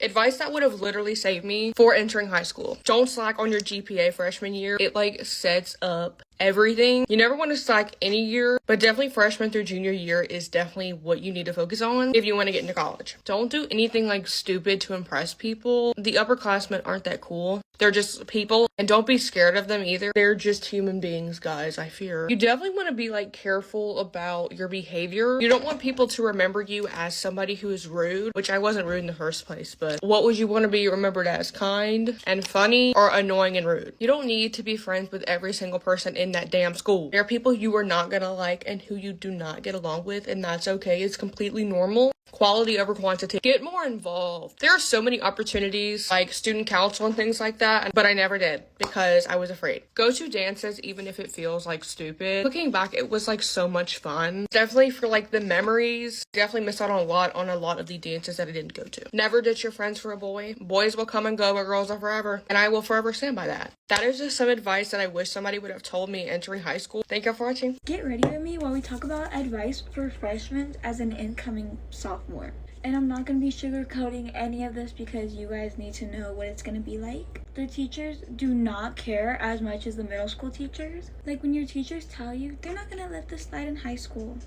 Advice that would have literally saved me for entering high school. Don't slack on your GPA freshman year. It like sets up everything. You never want to slack any year, but definitely freshman through junior year is definitely what you need to focus on if you want to get into college. Don't do anything like stupid to impress people. The upperclassmen aren't that cool. They're just people, and don't be scared of them either. They're just human beings, guys, I fear. You definitely want to be like careful about your behavior. You don't want people to remember you as somebody who is rude, which I wasn't rude in the first place, but what would you want to be remembered as? Kind and funny or annoying and rude? You don't need to be friends with every single person in that damn school. There are people you are not gonna like and who you do not get along with, and that's okay. It's completely normal. Quality over quantity. Get more involved. There are so many opportunities like student council and things like that, but I never did because I was afraid. Go to dances even if it feels like stupid. Looking back, it was like so much fun. Definitely for like the memories. Definitely missed out on a lot of the dances that I didn't go to. Never ditch your friends for a boy. Boys will come and go, but girls are forever. And I will forever stand by that. That is just some advice that I wish somebody would have told me entering high school. Thank you for watching. Get ready with me while we talk about advice for freshmen as an incoming sophomore. And I'm not going to be sugarcoating any of this because you guys need to know what it's going to be like. The teachers do not care as much as the middle school teachers. Like when your teachers tell you, they're not going to let this slide in high school.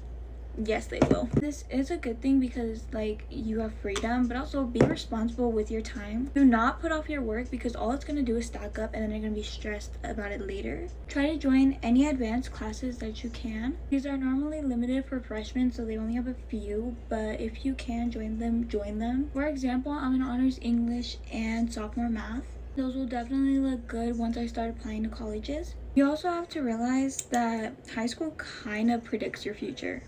Yes, they will. This is a good thing because like you have freedom, but also be responsible with your time. Do not put off your work because all it's going to do is stack up and then you're going to be stressed about it later. Try to join any advanced classes that you can. These are normally limited for freshmen, so they only have a few, but if you can join them, join them. For example, I'm in honors English and sophomore math. Those will definitely look good once I start applying to colleges. You also have to realize that high school kind of predicts your future.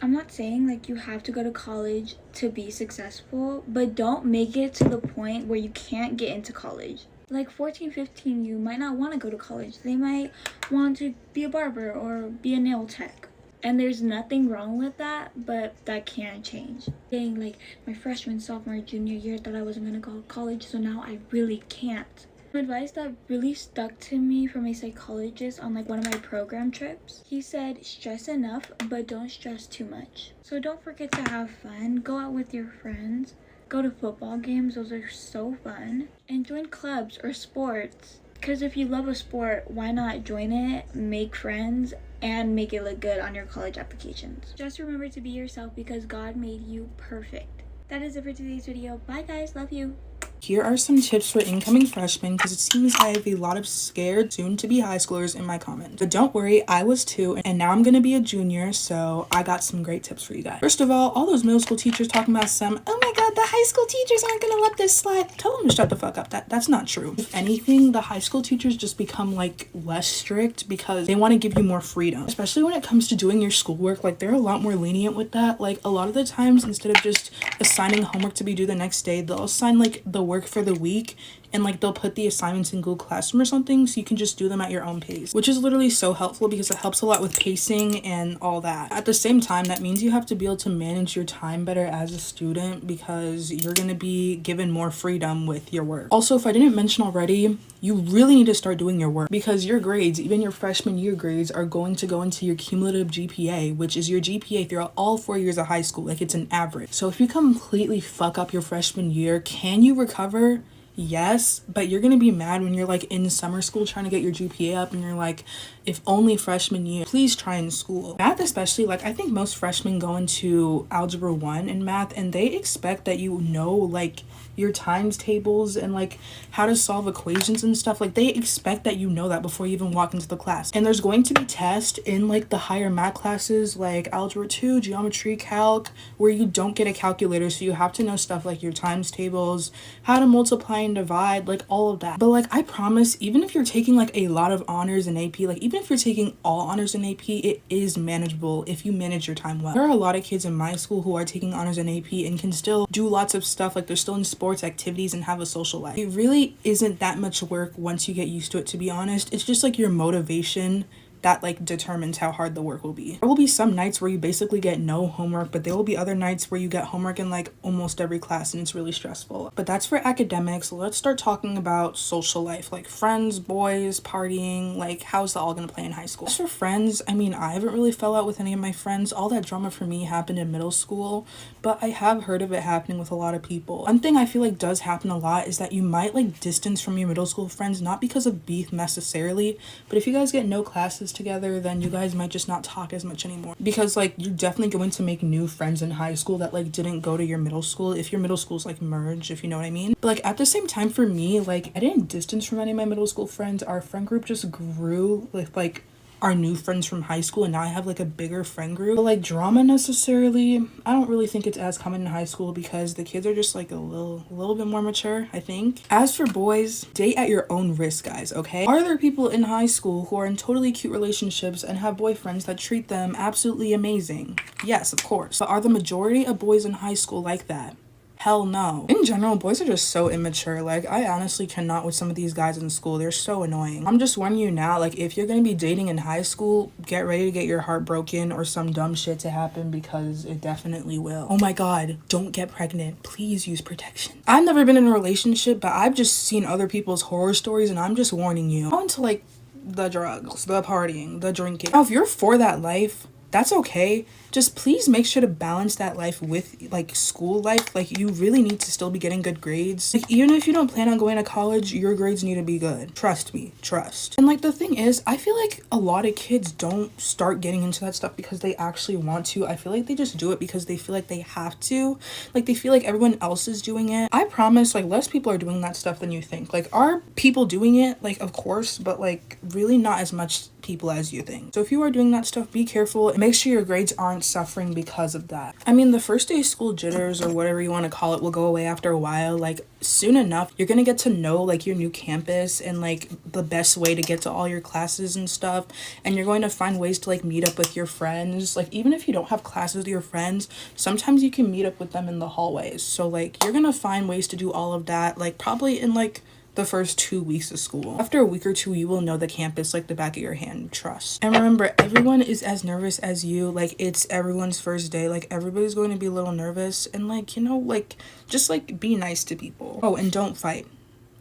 I'm not saying like you have to go to college to be successful, but don't make it to the point where you can't get into college. Like 14, 15, you might not want to go to college. They might want to be a barber or be a nail tech. And there's nothing wrong with that, but that can change. Saying like my freshman, sophomore, junior year thought I wasn't going to go to college, so now I really can't. Advice that really stuck to me from a psychologist on like one of my program trips. He said, stress enough, but don't stress too much. So don't forget to have fun. Go out with your friends. Go to football games. Those are so fun. And join clubs or sports. Because if you love a sport, why not join it, make friends, and make it look good on your college applications. Just remember to be yourself because God made you perfect. That is it for today's video. Bye guys. Love you. Here are some tips for incoming freshmen because it seems I have a lot of scared soon-to-be high schoolers in my comments. But don't worry, I was too, and now I'm going to be a junior, so I got some great tips for you guys. First of all those middle school teachers talking about oh my god, the high school teachers aren't going to let this slide. Tell them to shut the fuck up. That's not true. If anything, the high school teachers just become like less strict because they want to give you more freedom. Especially when it comes to doing your schoolwork, like they're a lot more lenient with that. Like a lot of the times, instead of just assigning homework to be due the next day, they'll assign like the work for the week and like they'll put the assignments in Google Classroom or something so you can just do them at your own pace, which is literally so helpful because it helps a lot with pacing and all that. At the same time, that means you have to be able to manage your time better as a student because you're going to be given more freedom with your work. Also, if I didn't mention already, you really need to start doing your work because your grades, even your freshman year grades, are going to go into your cumulative GPA, which is your GPA throughout all 4 years of high school. Like it's an average. So if you completely fuck up your freshman year, can you recover? Yes, but you're gonna be mad when you're like in summer school trying to get your GPA up and you're like, if only freshman year. Please try in school. Math especially, like I think most freshmen go into Algebra 1 in math and they expect that you know like your times tables and like how to solve equations and stuff. Like they expect that you know that before you even walk into the class. And there's going to be tests in like the higher math classes like Algebra 2, Geometry, Calc, where you don't get a calculator, so you have to know stuff like your times tables, how to multiply and divide, like all of that. But like I promise, even if you're taking like a lot of honors in AP, like even if you're taking all honors in AP, it is manageable if you manage your time well. There are a lot of kids in my school who are taking honors in AP and can still do lots of stuff, like they're still in sports activities and have a social life. It really isn't that much work once you get used to it, to be honest. It's just like your motivation that like determines how hard the work will be. There will be some nights where you basically get no homework, but there will be other nights where you get homework in like almost every class, and it's really stressful. But that's for academics. Let's start talking about social life, like friends, boys, partying. Like, how's that all gonna play in high school? As for friends, I mean, I haven't really fell out with any of my friends. All that drama for me happened in middle school, but I have heard of it happening with a lot of people. One thing I feel like does happen a lot is that you might like distance from your middle school friends, not because of beef necessarily, but if you guys get no classes together, then you guys might just not talk as much anymore, because like you're definitely going to make new friends in high school that like didn't go to your middle school if your middle school's like merged, if you know what I mean. But like at the same time, for me, like I didn't distance from any of my middle school friends. Our friend group just grew with like our new friends from high school, and now I have like a bigger friend group. But like drama necessarily, I don't really think it's as common in high school because the kids are just like a little bit more mature, I think. As for boys, date at your own risk, guys, okay? Are there people in high school who are in totally cute relationships and have boyfriends that treat them absolutely amazing? Yes, of course. But are the majority of boys in high school like that? Hell no. In general, boys are just so immature. Like, I honestly cannot with some of these guys in school. They're so annoying. I'm just warning you now, like, if you're gonna be dating in high school, get ready to get your heart broken or some dumb shit to happen, because it definitely will. Oh my god, don't get pregnant. Please use protection. I've never been in a relationship, but I've just seen other people's horror stories, and I'm just warning you. Go into, like, the drugs, the partying, the drinking. Now, if you're for that life, that's okay. Just please make sure to balance that life with like school life. Like, you really need to still be getting good grades. Like, even if you don't plan on going to college, your grades need to be good. Trust me, trust. And like the thing is, I feel like a lot of kids don't start getting into that stuff because they actually want to. I feel like they just do it because they feel like they have to. Like, they feel like everyone else is doing it. I promise, like, less people are doing that stuff than you think. Like, are people doing it? Like, of course, but like really not as much people as you think. So if you are doing that stuff, be careful and make sure your grades aren't suffering because of that. I mean, the first day school jitters or whatever you want to call it will go away after a while. Like, soon enough, you're gonna get to know like your new campus and like the best way to get to all your classes and stuff, and you're going to find ways to like meet up with your friends. Like, even if you don't have classes with your friends, sometimes you can meet up with them in the hallways. So like you're gonna find ways to do all of that, like probably in like the first 2 weeks of school. After a week or two, you will know the campus like the back of your hand. Trust. And remember, everyone is as nervous as you. Like, it's everyone's first day. Like, everybody's going to be a little nervous, and like, you know, like just like be nice to people. Oh, and don't fight.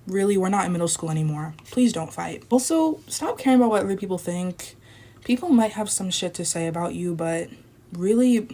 Really, we're not in middle school anymore. Please don't fight. Also, stop caring about what other people think. People might have some shit to say about you, but really,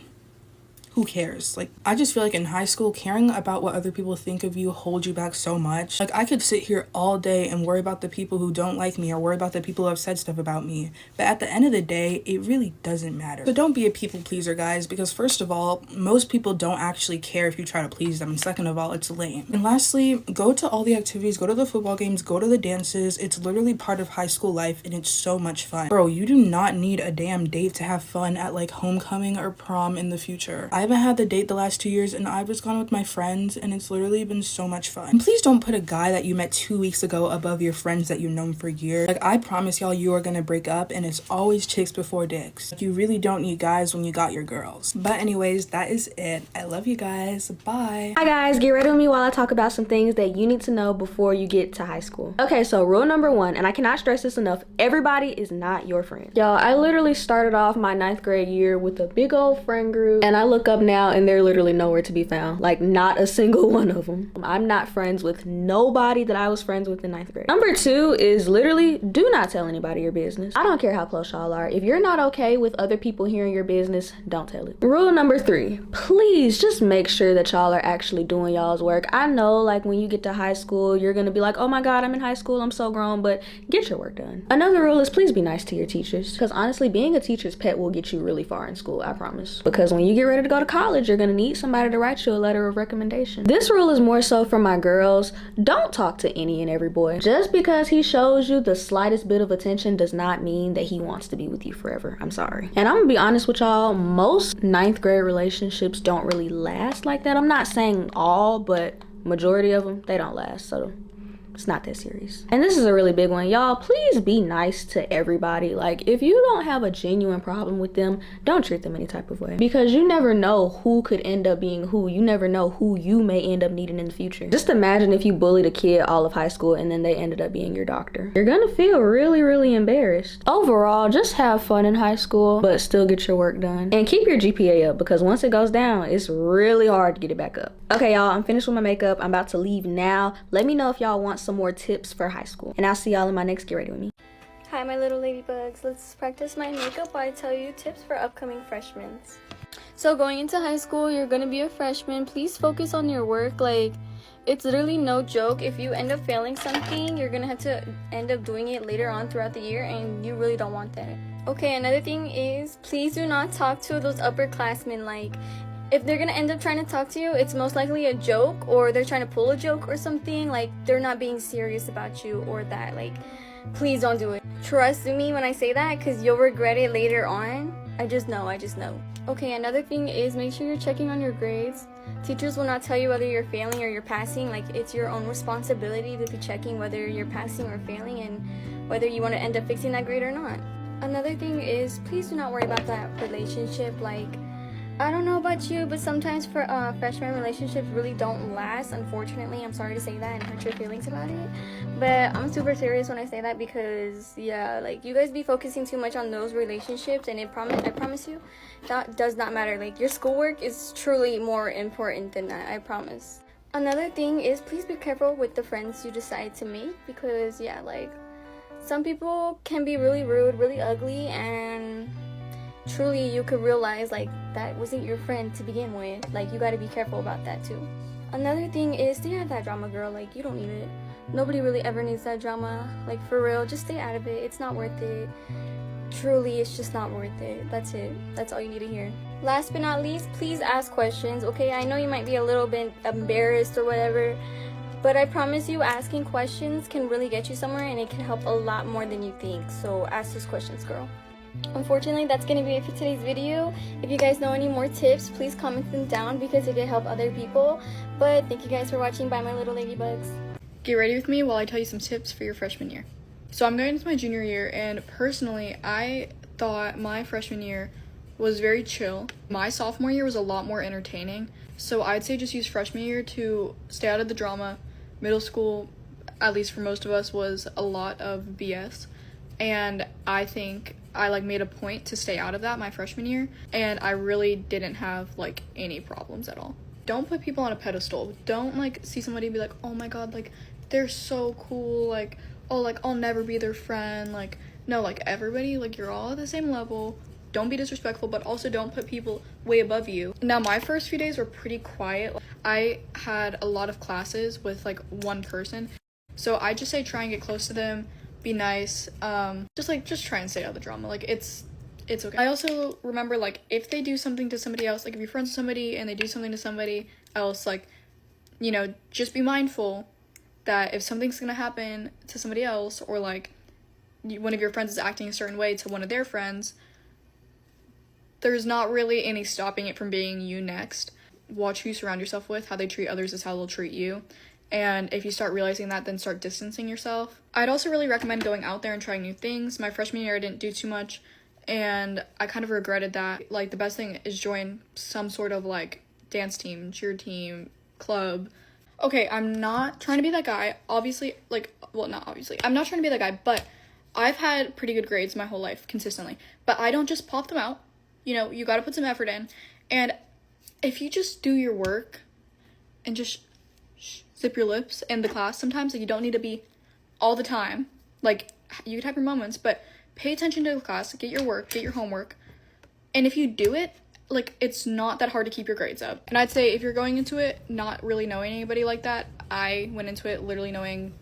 who cares? Like, I just feel like in high school, caring about what other people think of you holds you back so much. Like, I could sit here all day and worry about the people who don't like me or worry about the people who have said stuff about me. But at the end of the day, it really doesn't matter. So don't be a people pleaser, guys, because first of all, most people don't actually care if you try to please them. And second of all, it's lame. And lastly, go to all the activities, go to the football games, go to the dances. It's literally part of high school life, and it's so much fun. Bro, you do not need a damn date to have fun at like homecoming or prom in the future. I haven't had the date the last 2 years, and I've just gone with my friends, and it's literally been so much fun. And please don't put a guy that you met 2 weeks ago above your friends that you've known for years. Like, I promise y'all, you are gonna break up, and it's always chicks before dicks. Like, you really don't need guys when you got your girls. But anyways, that is it. I love you guys. Bye. Hi guys, get ready with me while I talk about some things that you need to know before you get to high school. Okay, so rule number 1, and I cannot stress this enough, everybody is not your friend. Y'all, I literally started off my 9th grade year with a big old friend group, and I look up now and they're literally nowhere to be found. Like, not a single one of them. I'm not friends with nobody that I was friends with in 9th grade. Number 2 is literally do not tell anybody your business. I don't care how close y'all are. If you're not okay with other people hearing your business, don't tell it. Rule number 3, please just make sure that y'all are actually doing y'all's work. I know, like, when you get to high school, you're gonna be like, oh my god, I'm in high school, I'm so grown, but get your work done. Another rule is please be nice to your teachers, because honestly, being a teacher's pet will get you really far in school, I promise. Because when you get ready to go to college, you're gonna need somebody to write you a letter of recommendation. This rule is more so for my girls. Don't talk to any and every boy. Just because he shows you the slightest bit of attention does not mean that he wants to be with you forever. I'm sorry. And I'm gonna be honest with y'all, most 9th grade relationships don't really last like that. I'm not saying all, but majority of them, they don't last. So It's not that serious. And this is a really big one. Y'all, please be nice to everybody. Like, if you don't have a genuine problem with them, don't treat them any type of way. Because you never know who could end up being who. You never know who you may end up needing in the future. Just imagine if you bullied a kid all of high school and then they ended up being your doctor. You're gonna feel really, really embarrassed. Overall, just have fun in high school, but still get your work done. And keep your GPA up, because once it goes down, it's really hard to get it back up. Okay, y'all, I'm finished with my makeup. I'm about to leave now. Let me know if y'all want some more tips for high school. And I'll see y'all in my next Get Ready With Me. Hi, my little ladybugs. Let's practice my makeup while I tell you tips for upcoming freshmen. So going into high school, you're gonna be a freshman. Please focus on your work. Like, it's literally no joke. If you end up failing something, you're gonna have to end up doing it later on throughout the year, and you really don't want that. Okay, another thing is, please do not talk to those upperclassmen. Like, if they're gonna end up trying to talk to you, it's most likely a joke, or they're trying to pull a joke or something. Like, they're not being serious about you or that. Like, please don't do it. Trust me when I say that, because you'll regret it later on. I just know. Okay, another thing is, make sure you're checking on your grades. Teachers will not tell you whether you're failing or you're passing. Like, it's your own responsibility to be checking whether you're passing or failing, and whether you want to end up fixing that grade or not. Another thing is, please do not worry about that relationship. Like, I don't know about you, but sometimes for freshman relationships really don't last, unfortunately. I'm sorry to say that and hurt your feelings about it, but I'm super serious when I say that, because yeah, like, you guys be focusing too much on those relationships, and I promise you that does not matter. Like, your schoolwork is truly more important than that, I promise. Another thing is, please be careful with the friends you decide to make, because yeah, like, some people can be really rude, really ugly, and truly you could realize like that wasn't your friend to begin with. Like, you got to be careful about that too. Another thing is, stay out of that drama, girl. Like, you don't need it. Nobody really ever needs that drama. Like, for real, just stay out of it. It's not worth it. Truly, it's just not worth it. That's it. That's all you need to hear. Last but not least, please ask questions. Okay, I know you might be a little bit embarrassed or whatever, but I promise you, asking questions can really get you somewhere, and it can help a lot more than you think. So ask those questions, girl. Unfortunately, that's gonna be it for today's video. If you guys know any more tips, please comment them down, because it can help other people. But thank you guys for watching. Bye, my little ladybugs. Get ready with me while I tell you some tips for your freshman year. So I'm going into my junior year, and personally, I thought my freshman year was very chill. My sophomore year was a lot more entertaining. So I'd say just use freshman year to stay out of the drama. Middle school, at least for most of us, was a lot of BS. And I think I like made a point to stay out of that my freshman year, and I really didn't have like any problems at all. Don't put people on a pedestal. Don't like see somebody and be like, oh my god, like they're so cool, like, oh, like I'll never be their friend. Like, no, like everybody, like you're all at the same level. Don't be disrespectful, but also don't put people way above you. Now, my first few days were pretty quiet. I had a lot of classes with like one person, so I just say try and get close to them, be nice, just try and stay out of the drama. Like, it's okay. I also remember, like, if they do something to somebody else, like if you're friends with somebody and they do something to somebody else, like, you know, just be mindful that if something's gonna happen to somebody else, or like one of your friends is acting a certain way to one of their friends, there's not really any stopping it from being you next. Watch who you surround yourself with. How they treat others is how they'll treat you. And if you start realizing that, then start distancing yourself. I'd also really recommend going out there and trying new things. My freshman year, I didn't do too much, and I kind of regretted that. Like, the best thing is join some sort of like dance team, cheer team, club. Okay, I'm not trying to be that guy. Obviously, like, well, not obviously. I'm not trying to be that guy, but I've had pretty good grades my whole life consistently. But I don't just pop them out. You know, you got to put some effort in. And if you just do your work and just zip your lips in the class sometimes, like, you don't need to be all the time. Like, you could have your moments, but pay attention to the class, get your work, get your homework. And if you do it, like, it's not that hard to keep your grades up. And I'd say if you're going into it not really knowing anybody like that, I went into it literally knowing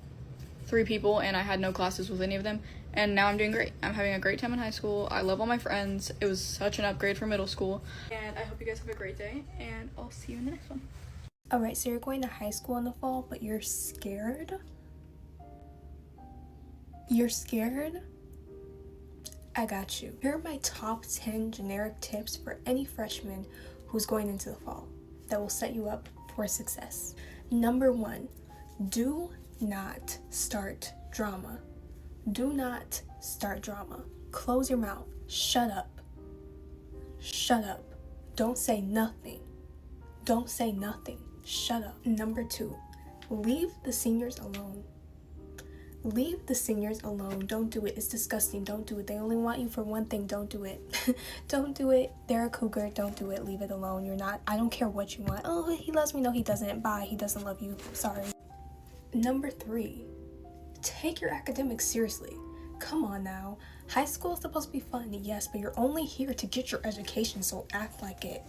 3 people, and I had no classes with any of them. And now I'm doing great. I'm having a great time in high school. I love all my friends. It was such an upgrade from middle school. And I hope you guys have a great day, and I'll see you in the next one. Alright, so you're going to high school in the fall, but you're scared? You're scared? I got you. Here are my top 10 generic tips for any freshman who's going into the fall that will set you up for success. Number 1, do not start drama. Do not start drama. Close your mouth. Shut up. Shut up. Don't say nothing. Don't say nothing. Shut up. Number 2, leave the seniors alone. Leave the seniors alone. Don't do it. It's disgusting. Don't do it. They only want you for one thing. Don't do it. Don't do it. They're a cougar. Don't do it. Leave it alone. You're not. I don't care what you want. Oh, he loves me. No, he doesn't. Bye. He doesn't love you. Sorry. Number 3, take your academics seriously. Come on now. High school is supposed to be fun, yes, but you're only here to get your education, so act like it.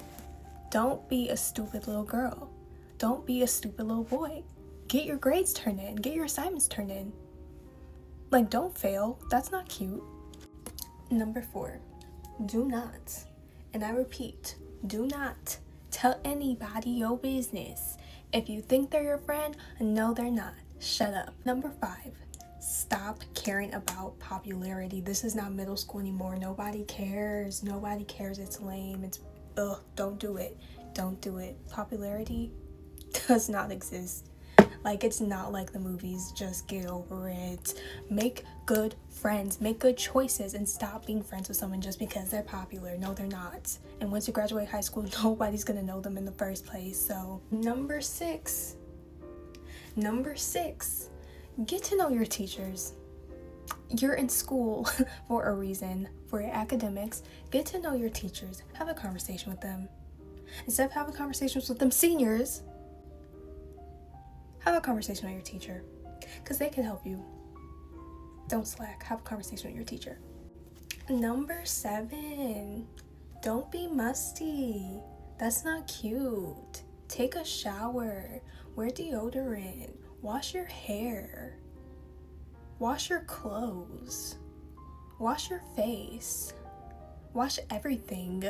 Don't be a stupid little girl. Don't be a stupid little boy. Get your grades turned in. Get your assignments turned in. Like, don't fail. That's not cute. Number 4, do not, and I repeat, do not tell anybody your business. If you think they're your friend, no, they're not. Shut up. Number 5, stop caring about popularity. This is not middle school anymore. Nobody cares. Nobody cares. It's lame. It's, ugh, don't do it. Don't do it. Popularity does not exist. Like, it's not like the movies. Just get over it. Make good friends. Make good choices and stop being friends with someone just because they're popular. No, they're not. And once you graduate high school, nobody's gonna know them in the first place. So, number 6, get to know your teachers. You're in school for a reason, for your academics. Get to know your teachers. Have a conversation with them. Instead of having conversations with them seniors, have a conversation with your teacher, because they can help you. Don't slack. Have a conversation with your teacher. Number 7, don't be musty. That's not cute. Take a shower. Wear deodorant. Wash your hair. Wash your clothes. Wash your face. Wash everything.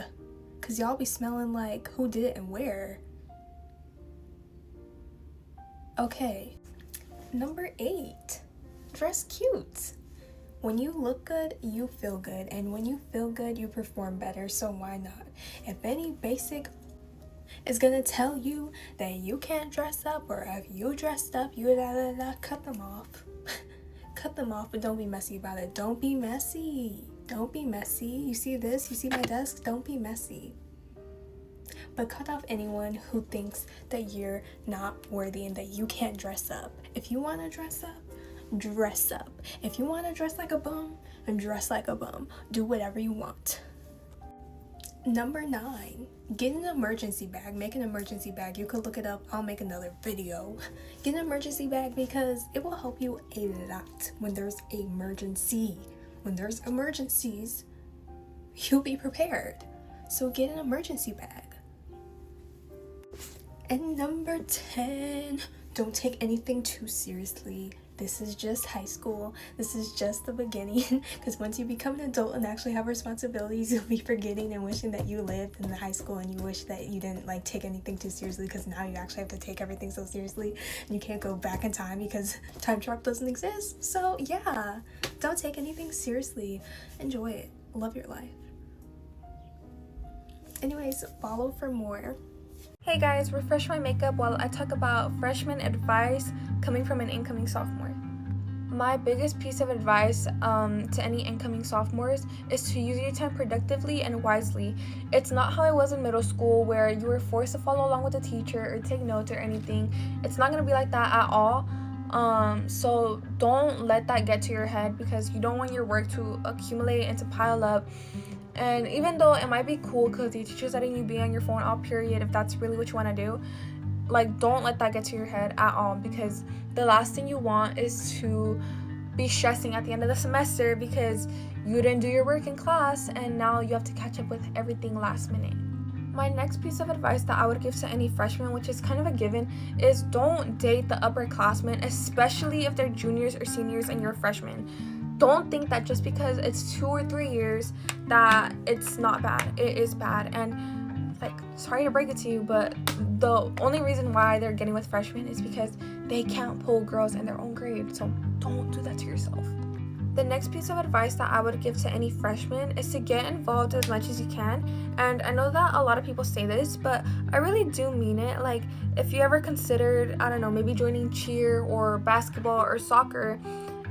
Because y'all be smelling like who did it and where. Okay. Number 8, dress cute. When you look good, you feel good. And when you feel good, you perform better. So why not? If any basic is gonna tell you that you can't dress up, or if you dressed up, you cut them off. Cut them off, but don't be messy about it. Don't be messy. Don't be messy. You see this? You see my desk? Don't be messy. But cut off anyone who thinks that you're not worthy and that you can't dress up. If you want to dress up, dress up. If you want to dress like a bum, dress like a bum. Do whatever you want. Number 9, get an emergency bag. Make an emergency bag. You could look it up. I'll make another video. Get an emergency bag because it will help you a lot when there's an emergency. When there's emergencies, you'll be prepared. So get an emergency bag. And number 10, don't take anything too seriously. This is just high school. This is just the beginning. Because once you become an adult and actually have responsibilities, you'll be forgetting and wishing that you lived in the high school and you wish that you didn't like take anything too seriously, because now you actually have to take everything so seriously and you can't go back in time because time travel doesn't exist. So yeah, don't take anything seriously. Enjoy it. Love your life. Anyways, follow for more. Hey guys, refresh my makeup while I talk about freshman advice coming from an incoming sophomore. My biggest piece of advice to any incoming sophomores is to use your time productively and wisely. It's not how it was in middle school where you were forced to follow along with the teacher or take notes or anything. It's not going to be like that at all. So don't let that get to your head, because you don't want your work to accumulate and to pile up. And even though it might be cool because the teacher's letting you be on your phone all period, if that's really what you want to do, like, don't let that get to your head at all, because the last thing you want is to be stressing at the end of the semester because you didn't do your work in class and now you have to catch up with everything last minute. My next piece of advice that I would give to any freshman, which is kind of a given, is don't date the upperclassmen, especially if they're juniors or seniors and you're a freshman. Don't think that just because it's 2 or 3 years that it's not bad. It is bad. And, like, sorry to break it to you, but the only reason why they're getting with freshmen is because they can't pull girls in their own grade. So don't do that to yourself. The next piece of advice that I would give to any freshman is to get involved as much as you can. And I know that a lot of people say this, but I really do mean it. Like, if you ever considered, I don't know, maybe joining cheer or basketball or soccer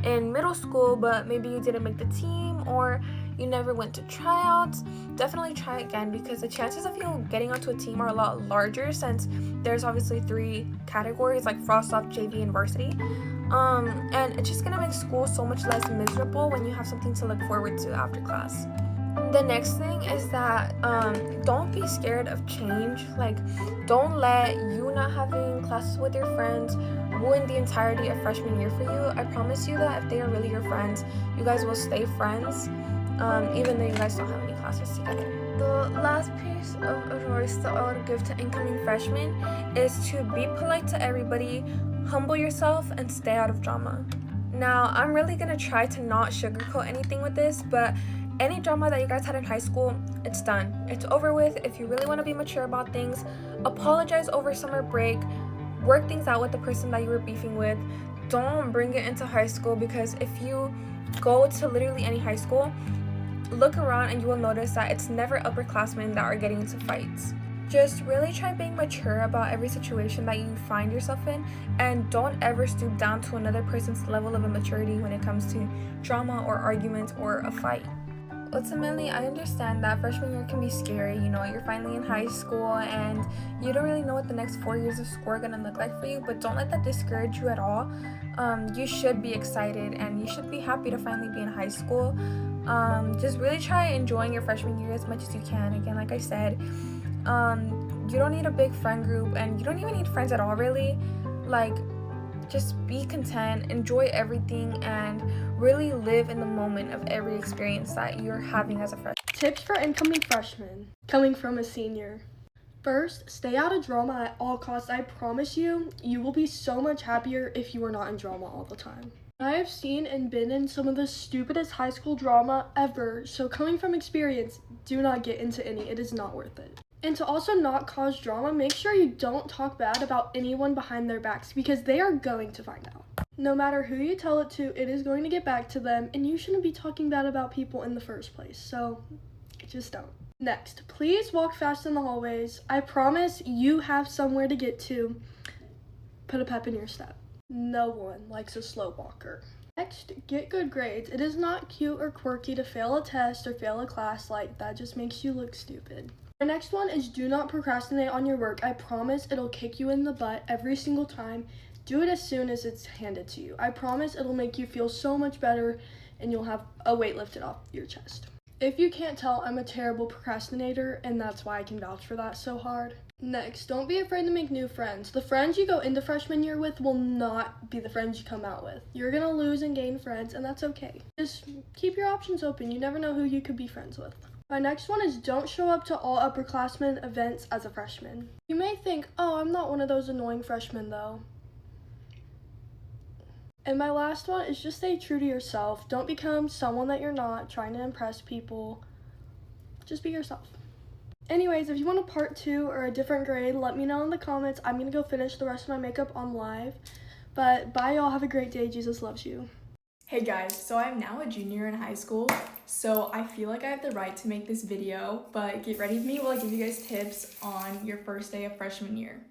in middle school, but maybe you didn't make the team or you never went to tryouts, definitely try again, because the chances of you getting onto a team are a lot larger since there's obviously 3 categories like frost, soft, JV, and varsity. And it's just gonna make school so much less miserable when you have something to look forward to after class. The next thing is that don't be scared of change. Like, don't let you not having classes with your friends ruin the entirety of freshman year for you. I promise you that if they are really your friends, you guys will stay friends, even though you guys don't have any classes together. The last piece of advice that I would give to incoming freshmen is to be polite to everybody, humble yourself, and stay out of drama. Now, I'm really gonna try to not sugarcoat anything with this, but any drama that you guys had in high school, it's done. It's over with. If you really want to be mature about things, apologize over summer break, work things out with the person that you were beefing with. Don't bring it into high school, because if you go to literally any high school, look around and you will notice that it's never upperclassmen that are getting into fights. Just really try being mature about every situation that you find yourself in, and don't ever stoop down to another person's level of immaturity when it comes to drama or arguments or a fight. Ultimately, I understand that freshman year can be scary. You know, you're finally in high school and you don't really know what the next 4 years of school are gonna look like for you, but don't let that discourage you at all. You should be excited and you should be happy to finally be in high school. Just really try enjoying your freshman year as much as you can. Again, like I said, you don't need a big friend group, and you don't even need friends at all, really. Like, just be content, enjoy everything, and really live in the moment of every experience that you're having as a freshman. Tips for incoming freshmen, coming from a senior. First, stay out of drama at all costs. I promise you, you will be so much happier if you are not in drama all the time. I have seen and been in some of the stupidest high school drama ever, so coming from experience, do not get into any. It is not worth it. And to also not cause drama, make sure you don't talk bad about anyone behind their backs, because they are going to find out. No matter who you tell it to, it is going to get back to them, and you shouldn't be talking bad about people in the first place, so just don't. Next, please walk fast in the hallways. I promise you have somewhere to get to. Put a pep in your step. No one likes a slow walker. Next, get good grades. It is not cute or quirky to fail a test or fail a class. Like, that just makes you look stupid. The next one is do not procrastinate on your work. I promise it'll kick you in the butt every single time. Do it as soon as it's handed to you. I promise it'll make you feel so much better and you'll have a weight lifted off your chest. If you can't tell, I'm a terrible procrastinator, and that's why I can vouch for that so hard. Next, don't be afraid to make new friends. The friends you go into freshman year with will not be the friends you come out with. You're gonna lose and gain friends, and that's okay. Just keep your options open. You never know who you could be friends with. My next one is don't show up to all upperclassmen events as a freshman. You may think, oh, I'm not one of those annoying freshmen though. And my last one is just stay true to yourself. Don't become someone that you're not, trying to impress people. Just be yourself. Anyways, if you want a part 2 or a different grade, let me know in the comments. I'm gonna go finish the rest of my makeup on live. But bye y'all, have a great day. Jesus loves you. Hey guys, so I'm now a junior in high school, so I feel like I have the right to make this video, but get ready with me while I give you guys tips on your first day of freshman year.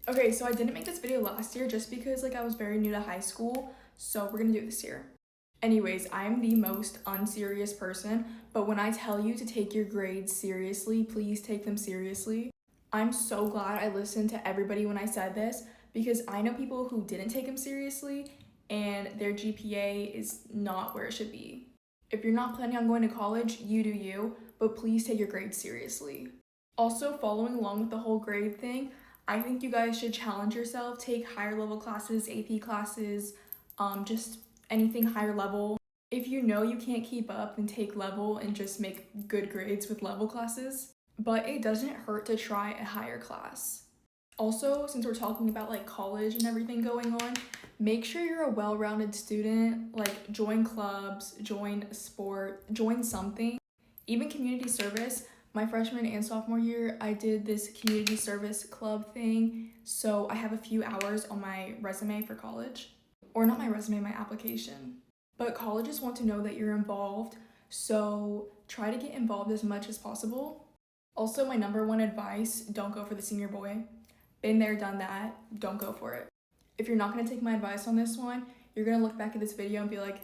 Okay, so I didn't make this video last year just because I was very new to high school, so we're gonna do it this year. Anyways, I'm the most unserious person, but when I tell you to take your grades seriously, please take them seriously. I'm so glad I listened to everybody when I said this, because I know people who didn't take them seriously and their GPA is not where it should be. If you're not planning on going to college, you do you, but please take your grades seriously. Also, following along with the whole grade thing, I think you guys should challenge yourself, take higher level classes, AP classes, just anything higher level. If you know you can't keep up, then take level and just make good grades with level classes. But it doesn't hurt to try a higher class. Also, since we're talking about college and everything going on, make sure you're a well-rounded student. Join clubs, join a sport, join something. Even community service. My freshman and sophomore year, I did this community service club thing, so I have a few hours on my resume for college. Or not my resume, my application. but colleges want to know that you're involved, so try to get involved as much as possible. Also, my number one advice, don't go for the senior boy. Been there, done that, don't go for it. If you're not going to take my advice on this one, you're going to look back at this video and be like,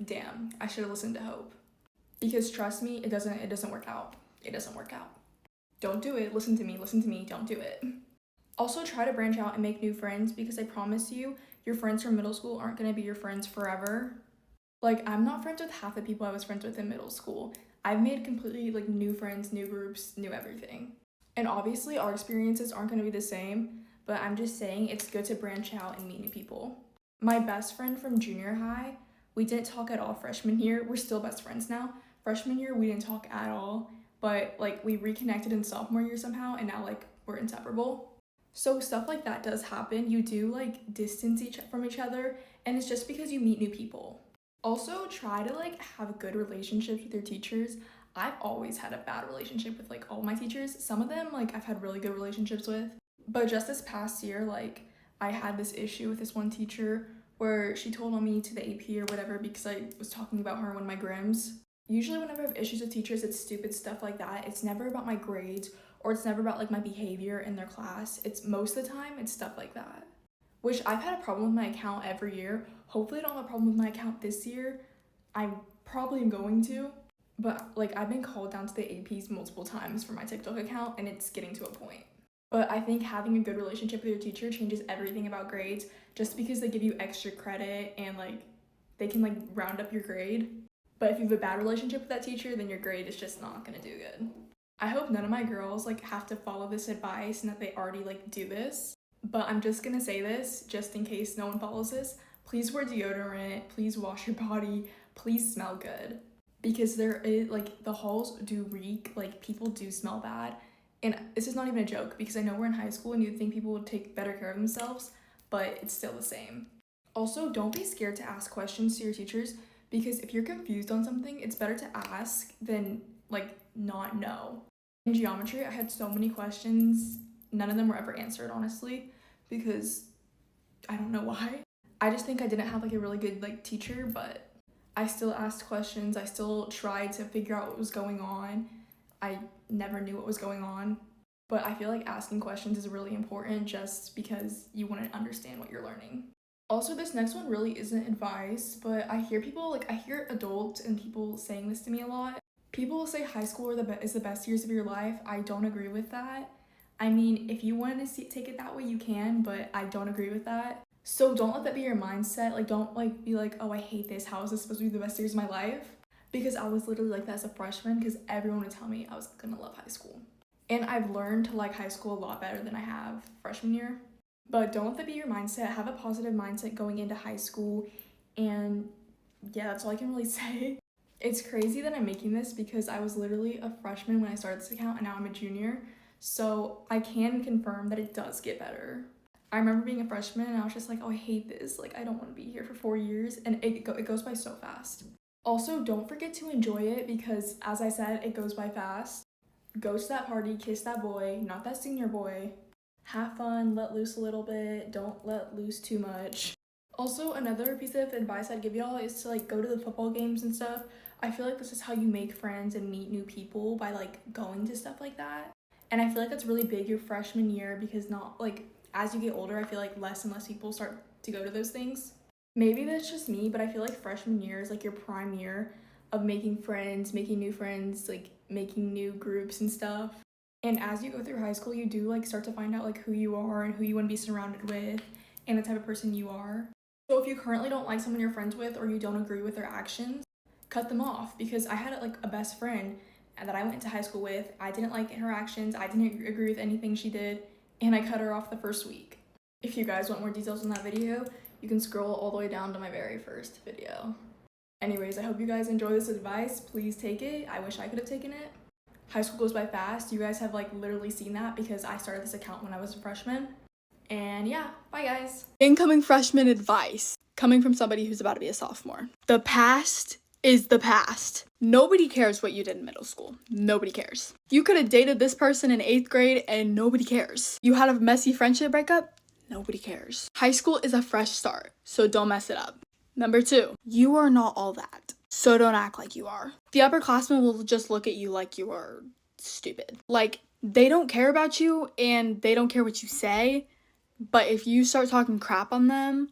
damn, I should have listened to Hope. Because trust me, it doesn't work out. It doesn't work out. Don't do it. Listen to me, don't do it. Also, try to branch out and make new friends, because I promise you, your friends from middle school aren't going to be your friends forever. Like, I'm not friends with half the people I was friends with in middle school. I've made completely like new friends, new groups, new everything. And obviously our experiences aren't going to be the same, but I'm just saying it's good to branch out and meet new people. My best friend from junior high, we didn't talk at all freshman year. We're still best friends now. Freshman year, we didn't talk at all, but like we reconnected in sophomore year somehow, and now like we're inseparable. So stuff like that does happen. You do like distance from each other, and it's just because you meet new people. Also, try to like have good relationships with your teachers. I've always had a bad relationship with like all my teachers. Some of them like I've had really good relationships with, but just this past year, like I had this issue with this one teacher where she told on me to the AP or whatever because I was talking about her in one of my Grims. Usually whenever I have issues with teachers, it's stupid stuff like that. It's never about my grades, or it's never about like my behavior in their class. It's most of the time it's stuff like that. Which I've had a problem with my account every year. Hopefully I don't have a problem with my account this year. I probably am going to, but like I've been called down to the APs multiple times for my TikTok account, and it's getting to a point. But I think having a good relationship with your teacher changes everything about grades, just because they give you extra credit and like they can like round up your grade. But if you have a bad relationship with that teacher, then your grade is just not gonna do good. I hope none of my girls like have to follow this advice and that they already like do this. But I'm just gonna say this just in case no one follows this. Please wear deodorant, please wash your body, please smell good. Because there is like the halls do reek, like people do smell bad. And this is not even a joke, because I know we're in high school and you'd think people would take better care of themselves, but it's still the same. Also, don't be scared to ask questions to your teachers, because if you're confused on something, it's better to ask than like not know. In geometry, I had so many questions. None of them were ever answered, honestly, because I don't know why. I just think I didn't have like a really good like teacher, but I still asked questions. I still tried to figure out what was going on. I never knew what was going on, but I feel like asking questions is really important just because you want to understand what you're learning. Also, this next one really isn't advice, but I hear adults and people saying this to me a lot. People will say high school is the best years of your life. I don't agree with that. I mean, if you want to take it that way, you can, but I don't agree with that. So don't let that be your mindset. Like, don't like be like, oh, I hate this. How is this supposed to be the best years of my life? Because I was literally like that as a freshman, because everyone would tell me I was gonna love high school. And I've learned to like high school a lot better than I have freshman year. But don't let that be your mindset. Have a positive mindset going into high school. And yeah, that's all I can really say. It's crazy that I'm making this because I was literally a freshman when I started this account, and now I'm a junior. So I can confirm that it does get better. I remember being a freshman and I was just like, oh, I hate this. Like, I don't want to be here for 4 years. And it goes by so fast. Also, don't forget to enjoy it because, as I said, it goes by fast. Go to that party, kiss that boy, not that senior boy. Have fun, let loose a little bit. Don't let loose too much. Also, another piece of advice I'd give y'all is to like go to the football games and stuff. I feel like this is how you make friends and meet new people, by like going to stuff like that. And I feel like that's really big your freshman year, because not like as you get older, I feel like less and less people start to go to those things. Maybe that's just me, but I feel like freshman year is like your prime year of making friends, making new friends, like making new groups and stuff. And as you go through high school, you do like start to find out like who you are and who you want to be surrounded with and the type of person you are. So if you currently don't like someone you're friends with, or you don't agree with their actions, cut them off. Because I had like a best friend that I went to high school with. I didn't like her actions. I didn't agree with anything she did, and I cut her off the first week. If you guys want more details on that video, you can scroll all the way down to my very first video. Anyways, I hope you guys enjoy this advice. Please take it. I wish I could have taken it. High school goes by fast. You guys have like literally seen that because I started this account when I was a freshman. And yeah, bye guys. Incoming freshman advice coming from somebody who's about to be a sophomore. The past is the past. Nobody cares what you did in middle school. Nobody cares. You could have dated this person in 8th grade and nobody cares. You had a messy friendship breakup. Nobody cares. High school is a fresh start, so don't mess it up. Number 2, you are not all that. So don't act like you are. The upperclassmen will just look at you like you are stupid. Like, they don't care about you and they don't care what you say, but if you start talking crap on them,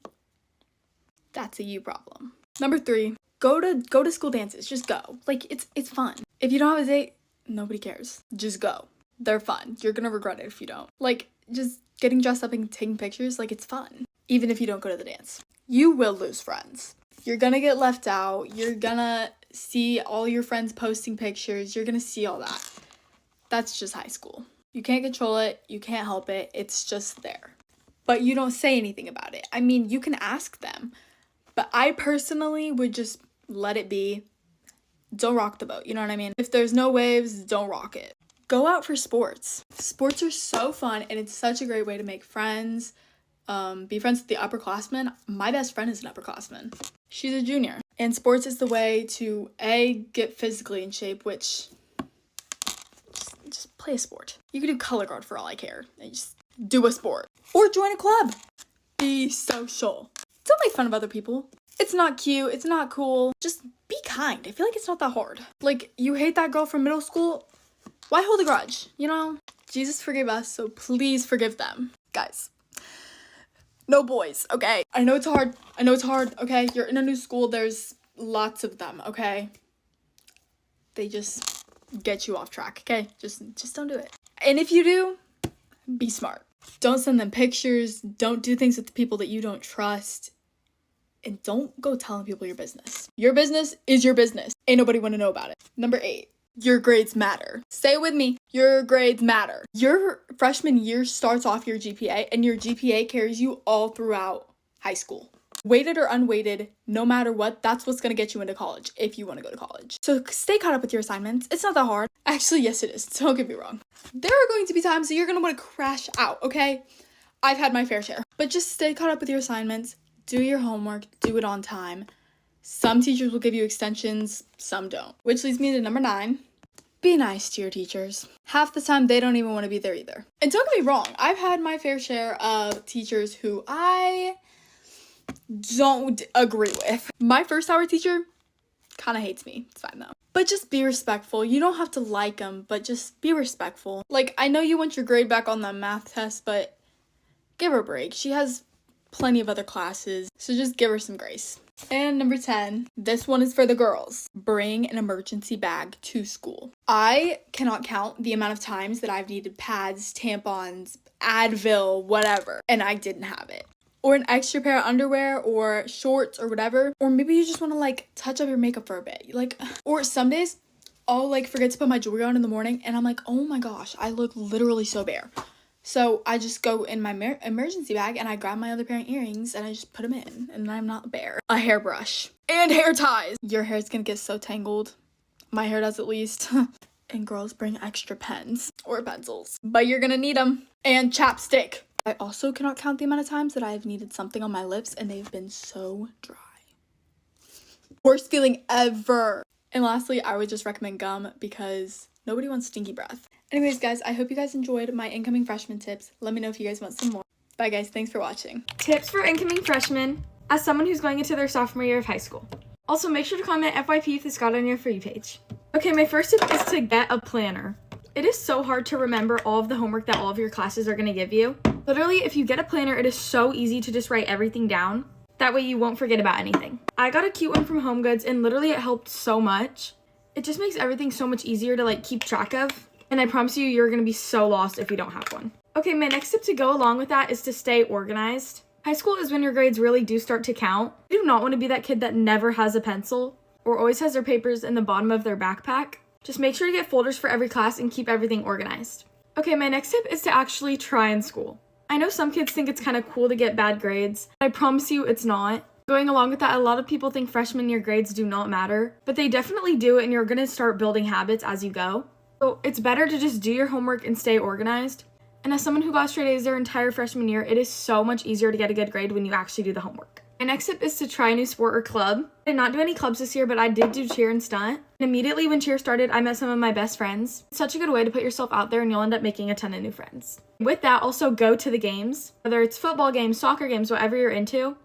that's a you problem. Number 3, go to school dances. Just go. Like, it's fun. If you don't have a date, nobody cares. Just go. They're fun. You're gonna regret it if you don't. Like, just getting dressed up and taking pictures, like, it's fun. Even if you don't go to the dance. You will lose friends. You're gonna get left out. You're gonna see all your friends posting pictures. You're gonna see all that. That's just high school. You can't control it. You can't help it. It's just there. But you don't say anything about it. I mean, you can ask them. But I personally would just let it be. Don't rock the boat. You know what I mean? If there's no waves, don't rock it. Go out for sports. Sports are so fun and it's such a great way to make friends. Be friends with the upperclassmen. My best friend is an upperclassman. She's a junior. And sports is the way to, A, get physically in shape, which... Just play a sport. You can do color guard for all I care. And just do a sport. Or join a club. Be social. Don't make fun of other people. It's not cute. It's not cool. Just be kind. I feel like it's not that hard. Like, you hate that girl from middle school? Why hold a grudge? You know? Jesus forgave us, so please forgive them. Guys. No boys, okay? I know it's hard, okay? You're in a new school. There's lots of them, okay? They just get you off track, okay? Just don't do it. And if you do, be smart. Don't send them pictures. Don't do things with the people that you don't trust. And don't go telling people your business. Your business is your business. Ain't nobody want to know about it. Number 8, your grades matter. Say it with me. Your grades matter. Your freshman year starts off your GPA, and your GPA carries you all throughout high school. Weighted or unweighted, no matter what, that's what's going to get you into college if you want to go to college. So stay caught up with your assignments. It's not that hard. Actually, yes, it is. Don't get me wrong. There are going to be times that you're going to want to crash out, okay? I've had my fair share. But just stay caught up with your assignments. Do your homework. Do it on time. Some teachers will give you extensions, some don't. Which leads me to number 9. Be nice to your teachers. Half the time, they don't even want to be there either. And don't get me wrong. I've had my fair share of teachers who I don't agree with. My first hour teacher kind of hates me. It's fine though. But just be respectful. You don't have to like them, but just be respectful. Like, I know you want your grade back on the math test, but give her a break. She has plenty of other classes, so just give her some grace. And number 10, this one is for the girls. Bring an emergency bag to school. I cannot count the amount of times that I've needed pads, tampons, Advil, whatever, and I didn't have it. Or an extra pair of underwear or shorts or whatever. Or maybe you just want to like touch up your makeup for a bit. Like, or some days I'll like forget to put my jewelry on in the morning and I'm like, oh my gosh, I look literally so bare. So I just go in my emergency bag and I grab my other pair of earrings and I just put them in and I'm not bare. A hairbrush and hair ties. Your hair's gonna get so tangled. My hair does at least. And girls bring extra pens or pencils, but you're gonna need them. And chapstick. I also cannot count the amount of times that I've needed something on my lips and they've been so dry. Worst feeling ever. And lastly, I would just recommend gum because nobody wants stinky breath. Anyways, guys, I hope you guys enjoyed my incoming freshman tips. Let me know if you guys want some more. Bye, guys. Thanks for watching. Tips for incoming freshmen as someone who's going into their sophomore year of high school. Also, make sure to comment FYP if this got on your free page. Okay, my first tip is to get a planner. It is so hard to remember all of the homework that all of your classes are going to give you. Literally, if you get a planner, it is so easy to just write everything down. That way you won't forget about anything. I got a cute one from HomeGoods and literally it helped so much. It just makes everything so much easier to like keep track of. And I promise you, you're going to be so lost if you don't have one. Okay, my next tip to go along with that is to stay organized. High school is when your grades really do start to count. You do not want to be that kid that never has a pencil or always has their papers in the bottom of their backpack. Just make sure to get folders for every class and keep everything organized. Okay, my next tip is to actually try in school. I know some kids think it's kind of cool to get bad grades. I promise you it's not. Going along with that, a lot of people think freshman year grades do not matter, but they definitely do, and you're going to start building habits as you go. So it's better to just do your homework and stay organized. And as someone who got straight A's their entire freshman year, it is so much easier to get a good grade when you actually do the homework. My next tip is to try a new sport or club. I did not do any clubs this year, but I did do cheer and stunt. And immediately when cheer started, I met some of my best friends. It's such a good way to put yourself out there and you'll end up making a ton of new friends. With that, also go to the games. Whether it's football games, soccer games, whatever you're into.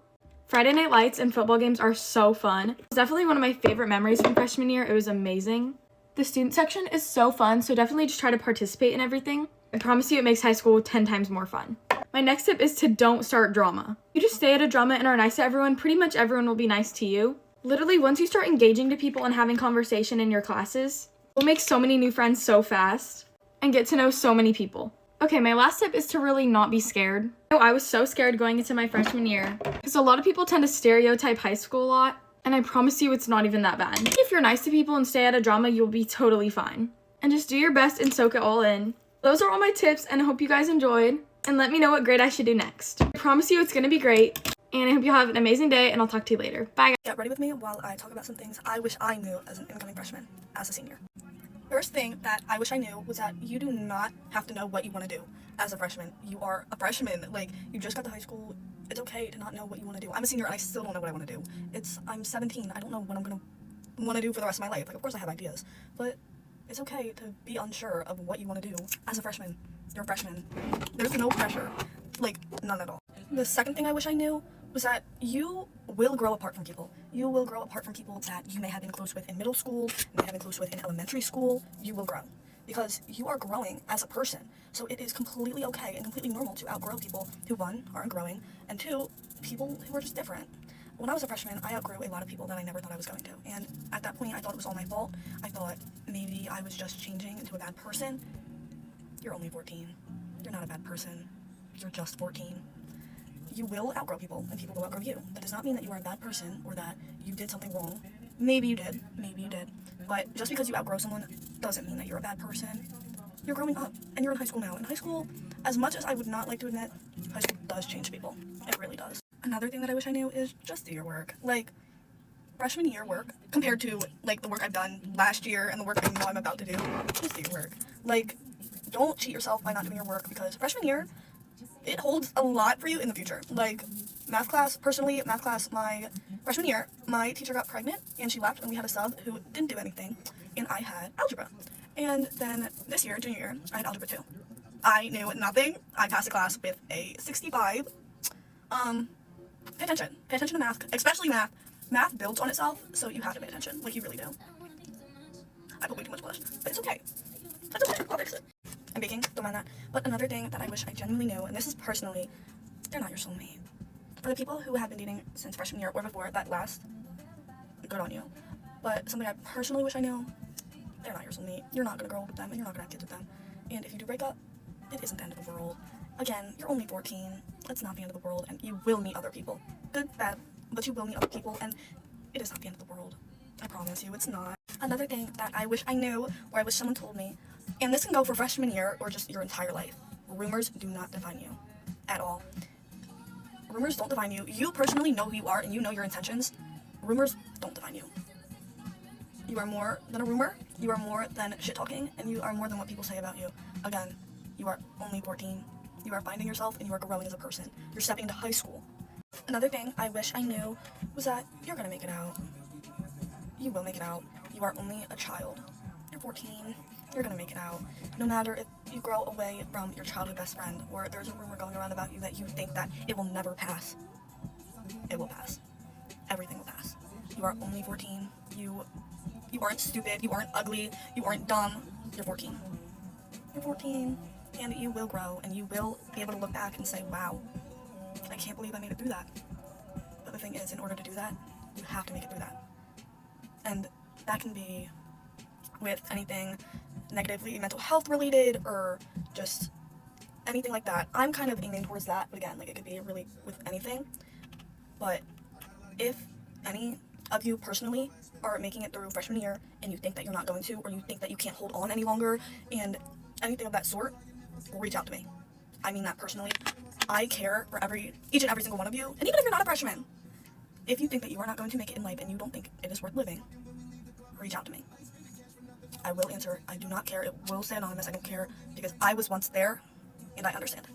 Friday night lights and football games are so fun. It's definitely one of my favorite memories from freshman year. It was amazing. The student section is so fun, so definitely just try to participate in everything. I promise you it makes high school 10 times more fun. My next tip is to don't start drama. You just stay at a drama and are nice to everyone, pretty much everyone will be nice to you. Literally, once you start engaging to people and having conversation in your classes, you'll make so many new friends so fast and get to know so many people. Okay, my last tip is to really not be scared. I was so scared going into my freshman year because a lot of people tend to stereotype high school a lot, and I promise you it's not even that bad. If you're nice to people and stay at a drama, you'll be totally fine. And just do your best and soak it all in. Those are all my tips, and I hope you guys enjoyed, and let me know what grade I should do next. I promise you it's gonna be great, and I hope you have an amazing day, and I'll talk to you later. Bye, guys. Get ready with me while I talk about some things I wish I knew as an incoming freshman, as a senior. First thing that I wish I knew was that you do not have to know what you want to do as a freshman. You are a freshman. Like, you just got to high school. It's okay to not know what you want to do. I'm a senior and I still don't know what I want to do. I'm 17. I don't know what I'm going to want to do for the rest of my life. Like, of course I have ideas, but it's okay to be unsure of what you want to do as a freshman. You're a freshman. There's no pressure. Like, none at all. The second thing I wish I knew was that you will grow apart from people. You will grow apart from people that you may have been close with in middle school, may have been close with in elementary school. You will grow because you are growing as a person. So it is completely okay and completely normal to outgrow people who, one, aren't growing, and two, people who are just different. When I was a freshman, I outgrew a lot of people that I never thought I was going to. And at that point, I thought it was all my fault. I thought maybe I was just changing into a bad person. You're only 14. You're not a bad person. You're just 14. You will outgrow people, and people will outgrow you. That does not mean that you are a bad person or that you did something wrong. Maybe you did. But just because you outgrow someone doesn't mean that you're a bad person. You're growing up, and you're in high school now. In high school, as much as I would not like to admit, high school does change people. It really does. Another thing that I wish I knew is just do your work. Like, freshman year work, compared to, like, the work I've done last year and the work I know I'm about to do, just do your work. Like, don't cheat yourself by not doing your work, because freshman year, it holds a lot for you in the future. Like, math class, my freshman year, my teacher got pregnant, and she left, and we had a sub who didn't do anything, and I had algebra. And then this year, junior year, I had algebra 2. I knew nothing. I passed the class with a 65. Pay attention to math, especially math. Math builds on itself, so you have to pay attention, like you really do. I put way too much blush, but it's okay. That's okay, I'll fix it. I'm baking, don't mind that. But another thing that I wish I genuinely knew, and this is personally, they're not your soulmate. For the people who have been dating since freshman year or before that last, good on you. But something I personally wish I knew, they're not your soulmate. You're not gonna grow up with them, and you're not gonna have kids with them. And if you do break up, it isn't the end of the world. Again, you're only 14. It's not the end of the world, and you will meet other people. Good, bad, but you will meet other people, and it is not the end of the world. I promise you, it's not. Another thing that I wish I knew, or I wish someone told me, and this can go for freshman year or just your entire life. Rumors do not define you at all. Rumors don't define you. You personally know who you are and you know your intentions. Rumors don't define you. You are more than a rumor. You are more than shit talking, and you are more than what people say about you. Again, you are only 14. You are finding yourself and you are growing as a person. You're stepping into high school. Another thing I wish I knew was that you're gonna make it out. You will make it out. You are only a child. You're 14. You're gonna make it out. No matter if you grow away from your childhood best friend, or there's a rumor going around about you that you think that it will never pass. It will pass. Everything will pass. You are only 14. You aren't stupid. You aren't ugly. You aren't dumb. You're 14. You're 14, and you will grow, and you will be able to look back and say, wow, I can't believe I made it through that. But the thing is, in order to do that, you have to make it through that. And that can be with anything negatively mental health related or just anything like that. I'm kind of aiming towards that, but again, like, it could be really with anything. But if any of you personally are making it through freshman year and you think that you're not going to, or you think that you can't hold on any longer and anything of that sort, reach out to me. I mean that personally. I care for each and every single one of you, and even if you're not a freshman, if you think that you are not going to make it in life and you don't think it is worth living, reach out to me. I will answer. I do not care. It will stay anonymous. I don't care, because I was once there and I understand.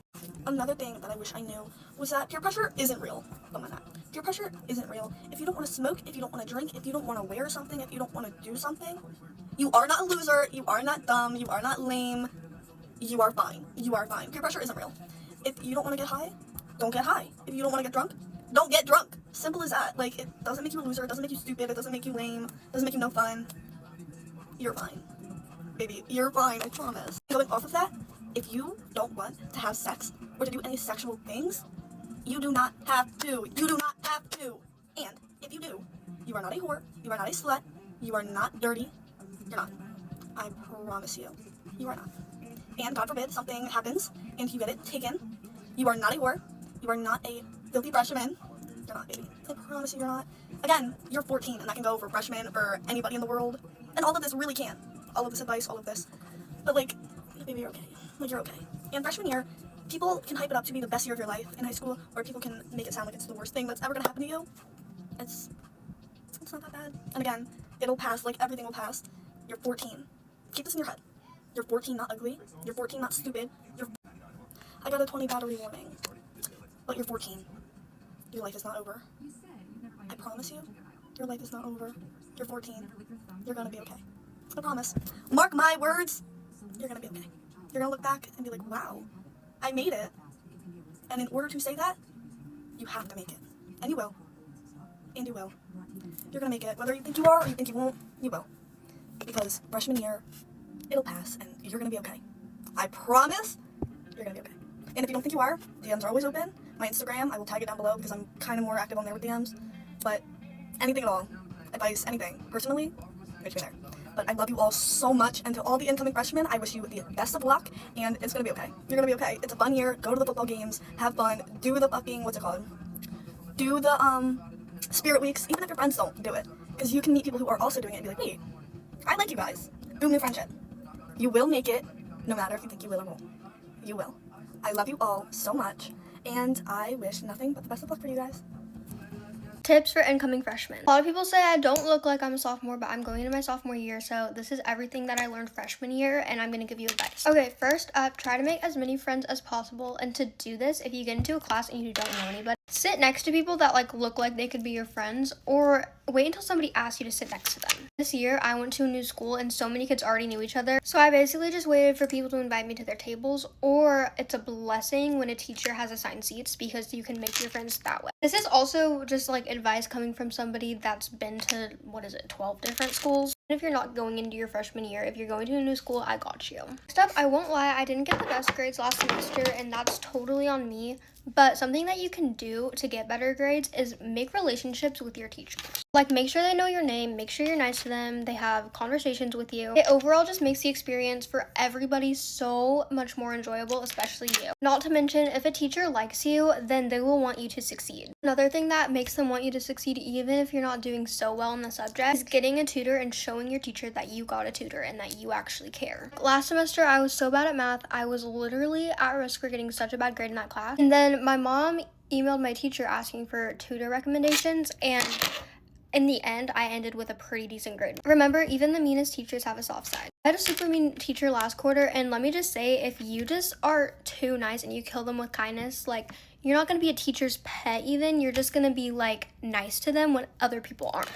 Another thing that I wish I knew was that peer pressure isn't real. Don't mind that. Peer pressure isn't real. If you don't want to smoke, if you don't want to drink, if you don't want to wear something, if you don't want to do something, you are not a loser. You are not dumb. You are not lame. You are fine. You are fine. Peer pressure isn't real. If you don't want to get high, don't get high. If you don't want to get drunk, Don't get drunk. Simple as that. Like, it doesn't make you a loser, it doesn't make you stupid, it doesn't make you lame, it doesn't make you no fun. You're fine. Baby, you're fine, I promise. Going off of that, if you don't want to have sex or to do any sexual things, you do not have to. You do not have to. And if you do, you are not a whore, you are not a slut, you are not dirty. You're not. I promise you. You are not. And God forbid something happens and you get it taken. You are not a whore. You are not a filthy freshman. You're not, baby. I promise you you're not. Again, you're 14 and that can go for freshmen or anybody in the world. And all of this really can. All of this advice, all of this. But like, baby, you're okay. Like, you're okay. And freshman year, people can hype it up to be the best year of your life in high school, or people can make it sound like it's the worst thing that's ever gonna happen to you. It's not that bad. And again, it'll pass, like everything will pass. You're 14. Keep this in your head. You're 14, not ugly. You're 14, not stupid. I got a 20 battery warning. But you're 14. Your life is not over. I promise you, your life is not over. You're 14. You're gonna be okay. I promise. Mark my words. You're gonna be okay. You're gonna look back and be like, wow, I made it. And in order to say that, you have to make it. And you will. And you will. You're gonna make it. Whether you think you are or you think you won't, you will. Because freshman year, it'll pass and you're gonna be okay. I promise you're gonna be okay. And if you don't think you are, DMs are always open. My Instagram, I will tag it down below because I'm kind of more active on there with DMs. But anything at all, advice, anything, personally, reach me there. But I love you all so much, and to all the incoming freshmen, I wish you the best of luck, and it's gonna be okay. You're gonna be okay. It's a fun year. Go to the football games, have fun, do the fucking, what's it called? Do the spirit weeks, even if your friends don't do it. Because you can meet people who are also doing it and be like, wait, I like you guys. Boom, new friendship. You will make it, no matter if you think you will or won't. You will. I love you all so much, and I wish nothing but the best of luck for you guys. Tips for incoming freshmen. A lot of people say I don't look like I'm a sophomore, but I'm going into my sophomore year, so this is everything that I learned freshman year, and I'm going to give you advice. Okay, first up, try to make as many friends as possible, and to do this, if you get into a class and you don't know anybody, sit next to people that like look like they could be your friends, or wait until somebody asks you to sit next to them. This year, I went to a new school, and so many kids already knew each other, so I basically just waited for people to invite me to their tables, or it's a blessing when a teacher has assigned seats, because you can make your friends that way. This is also just like advice coming from somebody that's been to, 12 different schools. If you're not going into your freshman year, if you're going to a new school, I got you. Next up, I won't lie, I didn't get the best grades last semester, and that's totally on me. But something that you can do to get better grades is make relationships with your teachers. Like, make sure they know your name, make sure you're nice to them, they have conversations with you. It overall just makes the experience for everybody so much more enjoyable, especially you. Not to mention, if a teacher likes you, then they will want you to succeed. Another thing that makes them want you to succeed, even if you're not doing so well in the subject, is getting a tutor and showing your teacher that you got a tutor and that you actually care. Last semester, I was so bad at math, I was literally at risk for getting such a bad grade in that class. And then my mom emailed my teacher asking for tutor recommendations, and in the end, I ended with a pretty decent grade. Remember, even the meanest teachers have a soft side. I had a super mean teacher last quarter, and let me just say, if you just are too nice and you kill them with kindness, like, you're not going to be a teacher's pet even, you're just going to be, like, nice to them when other people aren't.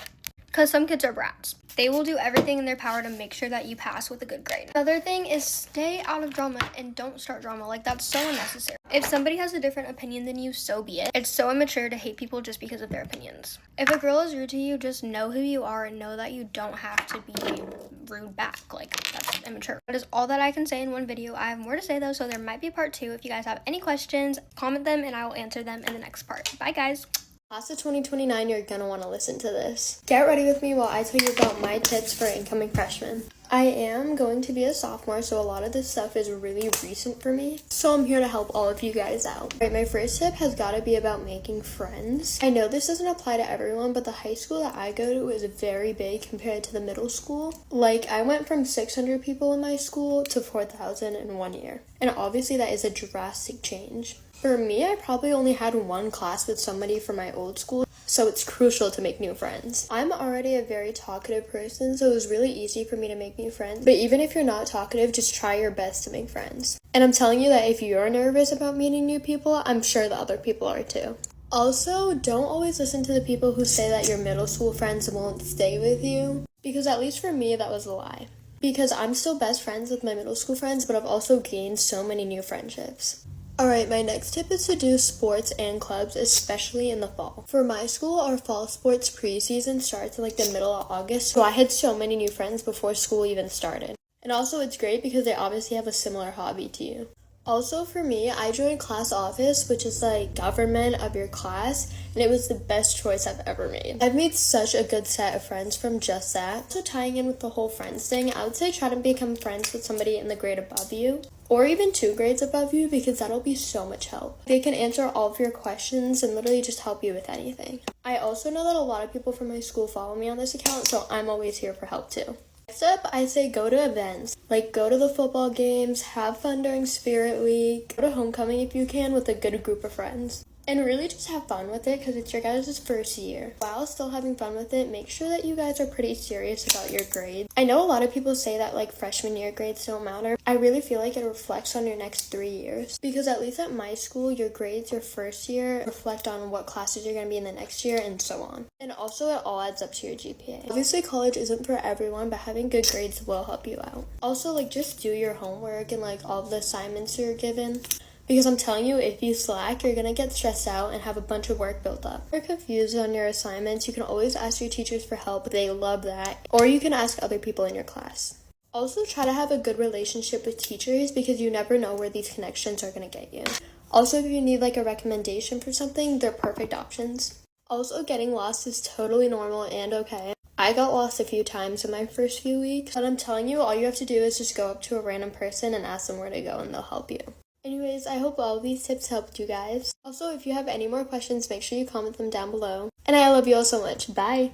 Because some kids are brats. They will do everything in their power to make sure that you pass with a good grade. Another thing is stay out of drama and don't start drama. Like, that's so unnecessary. If somebody has a different opinion than you, so be it. It's so immature to hate people just because of their opinions. If a girl is rude to you, just know who you are and know that you don't have to be rude back. Like, that's immature. That is all that I can say in one video. I have more to say though, so there might be a part 2. If you guys have any questions, comment them and I will answer them in the next part. Bye guys. Class of 2029, you're gonna want to listen to this. Get ready with me while I tell you about my tips for incoming freshmen. I am going to be a sophomore, so a lot of this stuff is really recent for me. So I'm here to help all of you guys out. Alright, my first tip has got to be about making friends. I know this doesn't apply to everyone, but the high school that I go to is very big compared to the middle school. Like, I went from 600 people in my school to 4,000 in 1 year. And obviously that is a drastic change. For me, I probably only had one class with somebody from my old school, so it's crucial to make new friends. I'm already a very talkative person, so it was really easy for me to make new friends. But even if you're not talkative, just try your best to make friends. And I'm telling you that if you're nervous about meeting new people, I'm sure the other people are too. Also, don't always listen to the people who say that your middle school friends won't stay with you, because at least for me, that was a lie. Because I'm still best friends with my middle school friends, but I've also gained so many new friendships. Alright, my next tip is to do sports and clubs, especially in the fall. For my school, our fall sports preseason starts in like the middle of August, so I had so many new friends before school even started. And also it's great because they obviously have a similar hobby to you. Also for me, I joined class office, which is like government of your class, and it was the best choice I've ever made. I've made such a good set of friends from just that. So tying in with the whole friends thing, I would say try to become friends with somebody in the grade above you, or even 2 grades above you, because that'll be so much help. They can answer all of your questions and literally just help you with anything. I also know that a lot of people from my school follow me on this account, so I'm always here for help too. Next up, I say go to events. Like go to the football games, have fun during Spirit Week, go to homecoming if you can with a good group of friends. And really just have fun with it because it's your guys' first year. While still having fun with it, make sure that you guys are pretty serious about your grades. I know a lot of people say that like freshman year grades don't matter. I really feel like it reflects on your next 3 years. Because at least at my school, your grades your first year reflect on what classes you're going to be in the next year and so on. And also it all adds up to your GPA. Obviously college isn't for everyone, but having good grades will help you out. Also like just do your homework and like all the assignments you're given. Because I'm telling you, if you slack, you're gonna get stressed out and have a bunch of work built up. If you're confused on your assignments, you can always ask your teachers for help. They love that. Or you can ask other people in your class. Also, try to have a good relationship with teachers because you never know where these connections are gonna get you. Also, if you need like a recommendation for something, they're perfect options. Also, getting lost is totally normal and okay. I got lost a few times in my first few weeks, but I'm telling you, all you have to do is just go up to a random person and ask them where to go and they'll help you. Anyways, I hope all of these tips helped you guys. Also, if you have any more questions, make sure you comment them down below. And I love you all so much. Bye!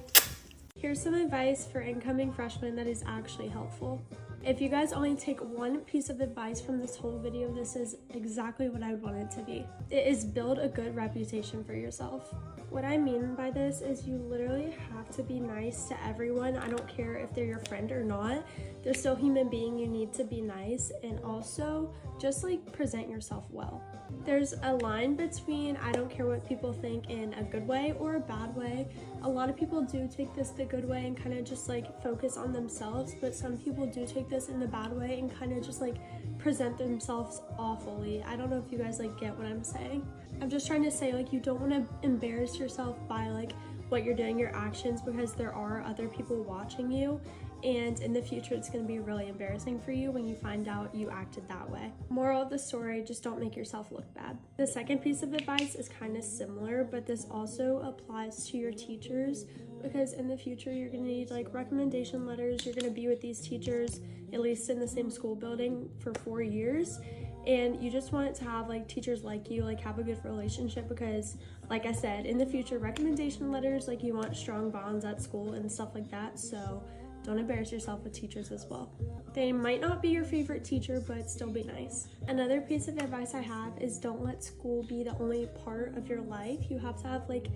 Here's some advice for incoming freshmen that is actually helpful. If you guys only take one piece of advice from this whole video, this is exactly what I would want it to be. It is build a good reputation for yourself. What I mean by this is you literally have to be nice to everyone. I don't care if they're your friend or not. They're still human being. You need to be nice, and also just like present yourself well. There's a line between I don't care what people think in a good way or a bad way. A lot of people do take this the good way and kind of just like focus on themselves, but some people do take this in the bad way and kind of just like present themselves awfully. I don't know if you guys like get what I'm saying. I'm just trying to say like you don't want to embarrass yourself by like what you're doing, your actions, because there are other people watching you, and in the future it's going to be really embarrassing for you when you find out you acted that way. Moral of the story, just don't make yourself look bad. The second piece of advice is kind of similar, but this also applies to your teachers, because in the future you're going to need like recommendation letters. You're going to be with these teachers at least in the same school building for 4 years, and you just want to have like teachers like you, like have a good relationship, because like I said, in the future recommendation letters, like you want strong bonds at school and stuff like that. So don't embarrass yourself with teachers as well. They might not be your favorite teacher, but still be nice. Another piece of advice I have is don't let school be the only part of your life. You have to have like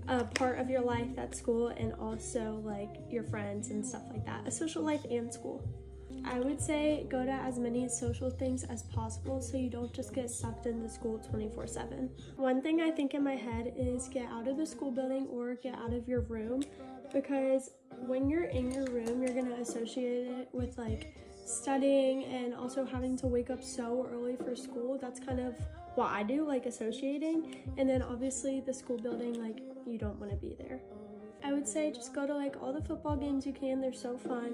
a part of your life that's school, and also like your friends and stuff like that, a social life and school. I would say go to as many social things as possible so you don't just get sucked into school 24/7. One thing I think in my head is get out of the school building or get out of your room, because when you're in your room, you're going to associate it with like studying and also having to wake up so early for school. That's kind of what I do, like associating. And then obviously the school building, like you don't want to be there. I would say just go to like all the football games you can. They're so fun.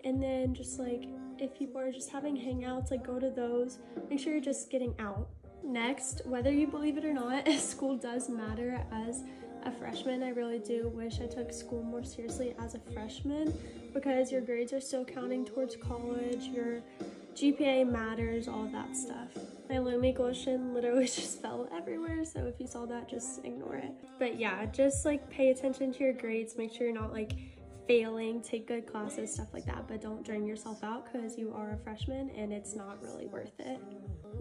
And then just like if people are just having hangouts, like go to those. Make sure you're just getting out. Next, whether you believe it or not, school does matter as a freshman. I really do wish I took school more seriously as a freshman, because your grades are still counting towards college, your GPA matters, all of that stuff. My Lumi lotion literally just fell everywhere, so if you saw that, just ignore it. But yeah, just like pay attention to your grades, make sure you're not like failing, take good classes, stuff like that, but don't drain yourself out because you are a freshman and it's not really worth it.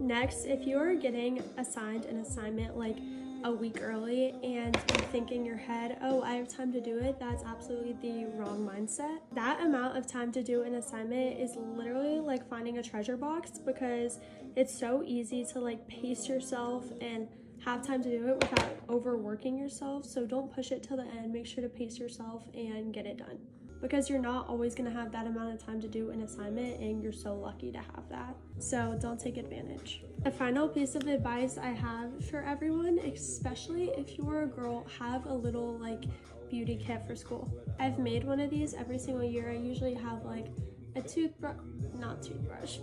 Next, if you are getting assigned an assignment like a week early and you think in your head, oh, I have time to do it, that's absolutely the wrong mindset. That amount of time to do an assignment is literally like finding a treasure box, because it's so easy to like pace yourself and have time to do it without overworking yourself. So don't push it till the end. Make sure to pace yourself and get it done, because you're not always going to have that amount of time to do an assignment, and you're so lucky to have that. So don't take advantage. The final piece of advice I have for everyone, especially if you're a girl, have a little like beauty kit for school. I've made one of these every single year. I usually have like a toothbrush,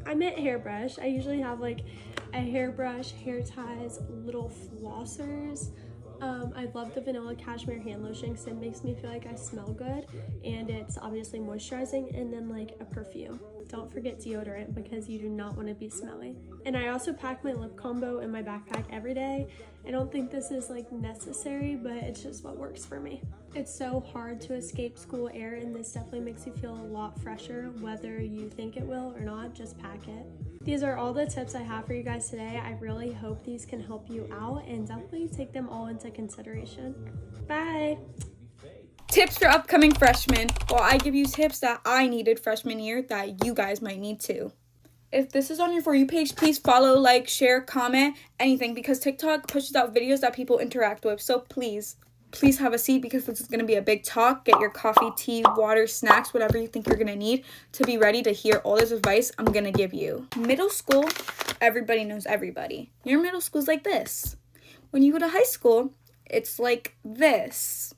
I meant hairbrush. I usually have like a hairbrush, hair ties, little flossers. I love the vanilla cashmere hand lotion because it makes me feel like I smell good, and it's obviously moisturizing, and then like a perfume. Don't forget deodorant because you do not want to be smelly. And I also pack my lip combo in my backpack every day. I don't think this is like necessary, but it's just what works for me. It's so hard to escape school air, and this definitely makes you feel a lot fresher, whether you think it will or not. Just pack it. These are all the tips I have for you guys today. I really hope these can help you out, and definitely take them all into consideration. Bye! Tips for upcoming freshmen. Well, I give you tips that I needed freshman year that you guys might need too. If this is on your For You page, please follow, like, share, comment, anything, because TikTok pushes out videos that people interact with. So please have a seat because this is going to be a big talk. Get your coffee, tea, water, snacks, whatever you think you're going to need to be ready to hear all this advice I'm going to give you. Middle school, everybody knows everybody. Your middle school's like this. When you go to high school, it's like this.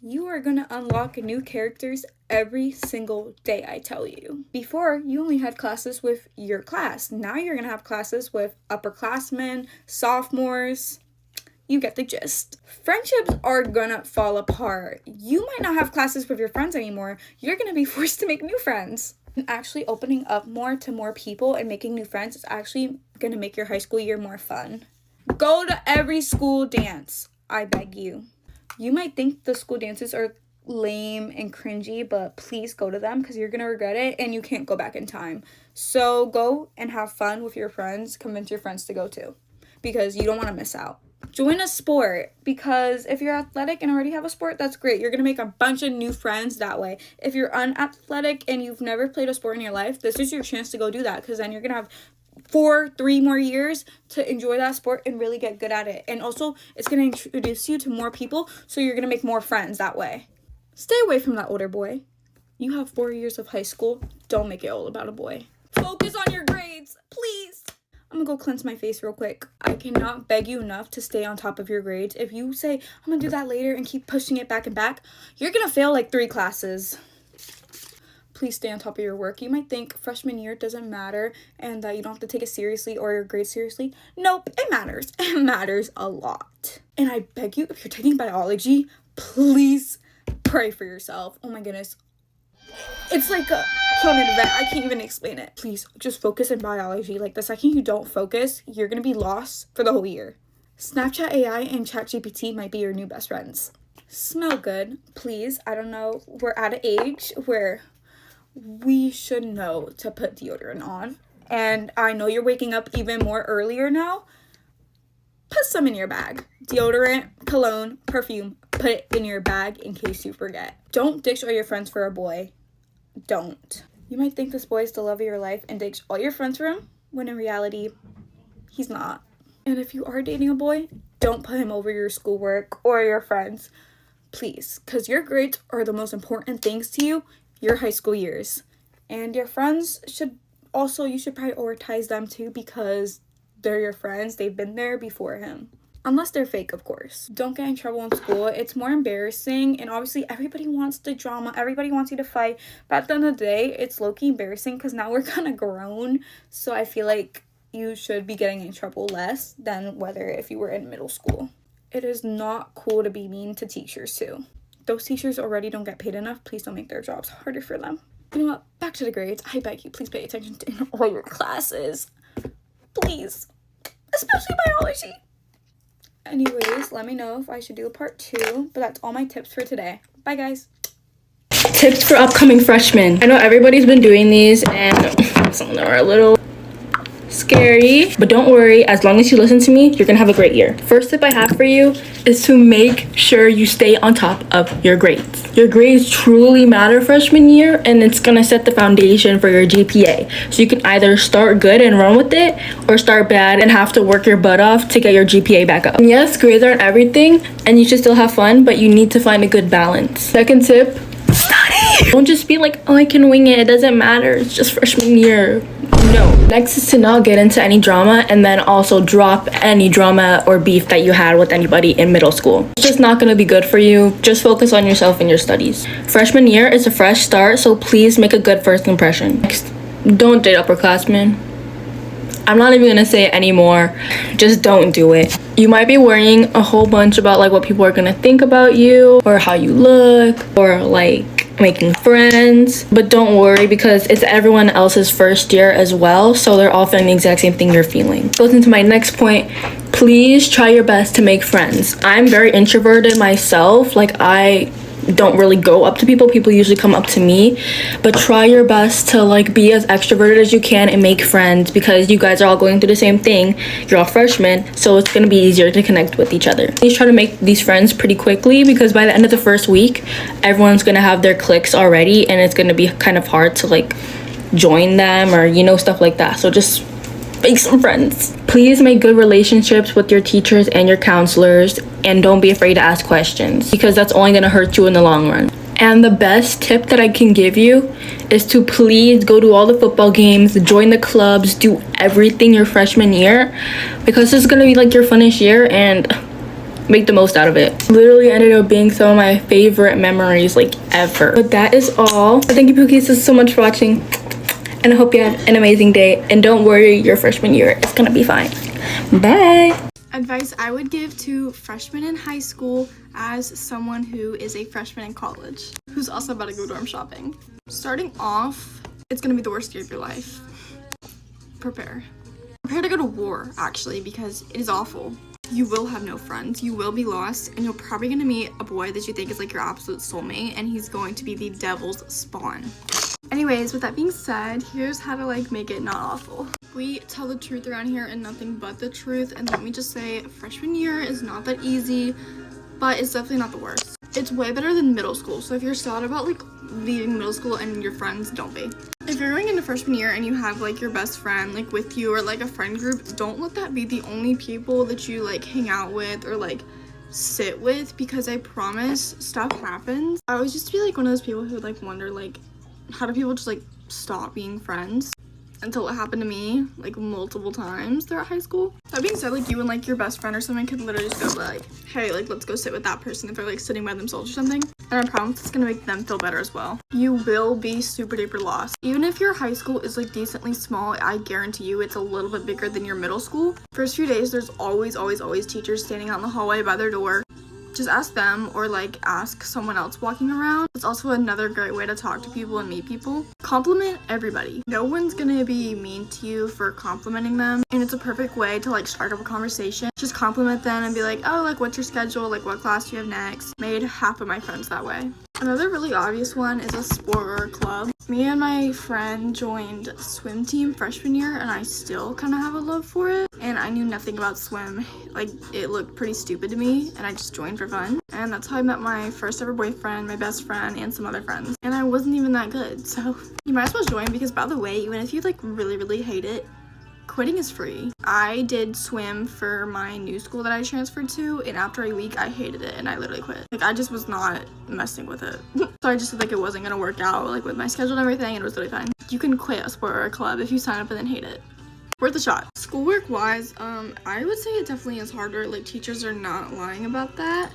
You are going to unlock new characters every single day, I tell you. Before, you only had classes with your class. Now you're going to have classes with upperclassmen, sophomores. You get the gist. Friendships are gonna fall apart. You might not have classes with your friends anymore. You're gonna be forced to make new friends. And actually opening up more to more people and making new friends is actually gonna make your high school year more fun. Go to every school dance, I beg you. You might think the school dances are lame and cringy, but please go to them because you're gonna regret it and you can't go back in time. So go and have fun with your friends. Convince your friends to go too because you don't want to miss out. Join a sport, because if you're athletic and already have a sport, that's great. You're going to make a bunch of new friends that way. If you're unathletic and you've never played a sport in your life, this is your chance to go do that, because then you're going to have 3 more years to enjoy that sport and really get good at it. And also, it's going to introduce you to more people, so you're going to make more friends that way. Stay away from that older boy. You have 4 years of high school. Don't make it all about a boy. Focus on your grades, please. I'm gonna go cleanse my face real quick. I cannot beg you enough to stay on top of your grades. If you say, I'm gonna do that later and keep pushing it back and back, you're gonna fail like 3 classes. Please stay on top of your work. You might think freshman year doesn't matter and that you don't have to take it seriously or your grades seriously. Nope, it matters. It matters a lot. And I beg you, if you're taking biology, please pray for yourself. Oh my goodness. It's like a an event. I can't even explain it. Please just focus in biology. Like, the second you don't focus, you're gonna be lost for the whole year. Snapchat AI and ChatGPT might be your new best friends. Smell good, please. I don't know. We're at an age where we should know to put deodorant on. And I know you're waking up even more earlier now. Put some in your bag. Deodorant, cologne, perfume. Put it in your bag in case you forget. Don't ditch all your friends for a boy. Don't. You might think this boy is the love of your life and ditch all your friends for him, when in reality, he's not. And if you are dating a boy, don't put him over your schoolwork or your friends. Please, because your grades are the most important things to you your high school years. And your friends you should prioritize them too, because they're your friends. They've been there before him. Unless they're fake, of course. Don't get in trouble in school. It's more embarrassing, and obviously everybody wants the drama. Everybody wants you to fight. But at the end of the day, it's low-key embarrassing because now we're kind of grown. So I feel like you should be getting in trouble less than whether if you were in middle school. It is not cool to be mean to teachers too. Those teachers already don't get paid enough. Please don't make their jobs harder for them. You know what? Back to the grades. I beg you, please pay attention to all your classes. Please. Especially biology. Anyways, let me know if I should do a part 2, but that's all my tips for today. Bye, guys. Tips for upcoming freshmen. I know everybody's been doing these, and some of them are a little scary, but don't worry, as long as you listen to me, you're gonna have a great year. First tip I have for you is to make sure you stay on top of your grades. Your grades truly matter freshman year, and it's gonna set the foundation for your GPA. So you can either start good and run with it, or start bad and have to work your butt off to get your GPA back up. And yes, grades aren't everything, and you should still have fun, but you need to find a good balance. Second tip, study. Don't just be like, oh, I can wing it, it doesn't matter, it's just freshman year. No. Next is to not get into any drama, and then also drop any drama or beef that you had with anybody in middle school. It's just not going to be good for you. Just focus on yourself and your studies. Freshman year is a fresh start, so please make a good first impression. Next, don't date upperclassmen. I'm not even gonna say it anymore. Just don't do it. You might be worrying a whole bunch about like what people are gonna think about you, or how you look, or like making friends, but don't worry, because it's everyone else's first year as well, so they're all feeling the exact same thing you're feeling. Goes into my next point. Please try your best to make friends. I'm very introverted myself. Like, I don't really go up to people. People usually come up to me, but try your best to like be as extroverted as you can and make friends, because you guys are all going through the same thing. You're all freshmen, so it's going to be easier to connect with each other. Please try to make these friends pretty quickly, because by the end of the first week, everyone's going to have their cliques already, and it's going to be kind of hard to like join them, or you know, stuff like that. So just make some friends. Please make good relationships with your teachers and your counselors, and don't be afraid to ask questions, because that's only going to hurt you in the long run. And the best tip that I can give you is to please go to all the football games, join the clubs, do everything your freshman year, because this is going to be like your funnest year, and make the most out of it. Literally ended up being some of my favorite memories like ever. But that is all. Thank you, Pookies, so much for watching, and I hope you have an amazing day. And don't worry, your freshman year is gonna be fine. Bye. Advice I would give to freshmen in high school as someone who is a freshman in college, who's also about to go dorm shopping. Starting off, it's gonna be the worst year of your life. Prepare. Prepare to go to war, actually, because it is awful. You will have no friends, you will be lost, and you're probably gonna meet a boy that you think is like your absolute soulmate, and he's going to be the devil's spawn. Anyways, with that being said, here's how to like make it not awful. We tell the truth around here and nothing but the truth, and let me just say, freshman year is not that easy, but it's definitely not the worst. It's way better than middle school, so if you're sad about like leaving middle school and your friends, don't be. If you're going into freshman year and you have like your best friend like with you, or like a friend group, don't let that be the only people that you like hang out with or like sit with, because I promise stuff happens. I always used to be like one of those people who would like wonder like, how do people just like stop being friends? Until it happened to me like multiple times throughout high school. That being said, like you and like your best friend or something could literally just go like, hey, like let's go sit with that person if they're like sitting by themselves or something. And I promise it's gonna make them feel better as well. You will be super duper lost. Even if your high school is like decently small, I guarantee you it's a little bit bigger than your middle school. First few days, there's always teachers standing out in the hallway by their door. Just ask them, or like ask someone else walking around. It's also another great way to talk to people and meet people. Compliment everybody. No one's gonna be mean to you for complimenting them, and it's a perfect way to like start up a conversation. Just compliment them and be like, oh, like what's your schedule, like what class do you have next? Made half of my friends that way. Another really obvious one is a sport or a club. Me and my friend joined swim team freshman year, and I still kind of have a love for it. And I knew nothing about swim. Like, it looked pretty stupid to me, and I just joined for fun. And that's how I met my first ever boyfriend, my best friend, and some other friends. And I wasn't even that good, so you might as well join, because by the way, even if you like really hate it, quitting is free. I did swim for my new school that I transferred to, and after a week I hated it and I literally quit. Like, I just was not messing with it. So I just said like it wasn't gonna work out like with my schedule and everything, and it was really fine. You can quit a sport or a club if you sign up and then hate it. Worth a shot. Schoolwork wise, I would say it definitely is harder. Like, teachers are not lying about that,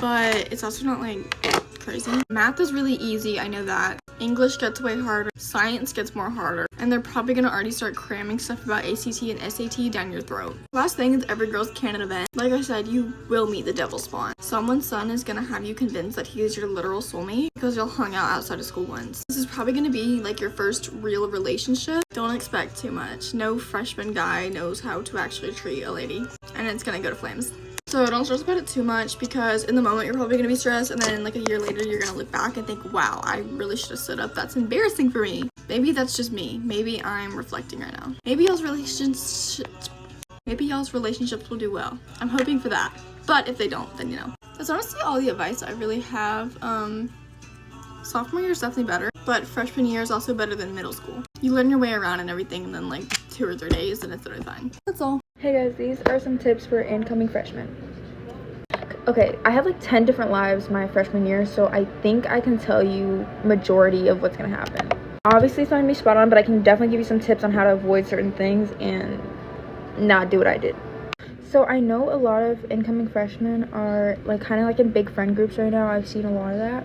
but it's also not like crazy. Math is really easy, I know that. English gets way harder. Science gets more harder. And they're probably gonna already start cramming stuff about ACT and SAT down your throat. Last thing is every girl's canon event. Like I said, you will meet the devil's spawn. Someone's son is gonna have you convinced that he is your literal soulmate because y'all hung out outside of school once. This is probably gonna be like your first real relationship. Don't expect too much. No freshman guy knows how to actually treat a lady, and it's gonna go to flames. So don't stress about it too much, because in the moment you're probably gonna be stressed, and then like a year later you're gonna look back and think, wow, I really should have stood up. That's embarrassing for me. Maybe that's just me. Maybe I'm reflecting right now. Maybe y'all's relationships will do well. I'm hoping for that. But if they don't, then you know. That's honestly all the advice I really have. Sophomore year is definitely better, but freshman year is also better than middle school. You learn your way around and everything, and then like 2 or 3 days, and it's totally fine. That's all. Hey guys, these are some tips for incoming freshmen. Okay, I had like 10 different lives my freshman year, so I think I can tell you majority of what's gonna happen. Obviously it's not gonna be spot on, but I can definitely give you some tips on how to avoid certain things and not do what I did. So I know a lot of incoming freshmen are like kind of like in big friend groups right now. I've seen a lot of that.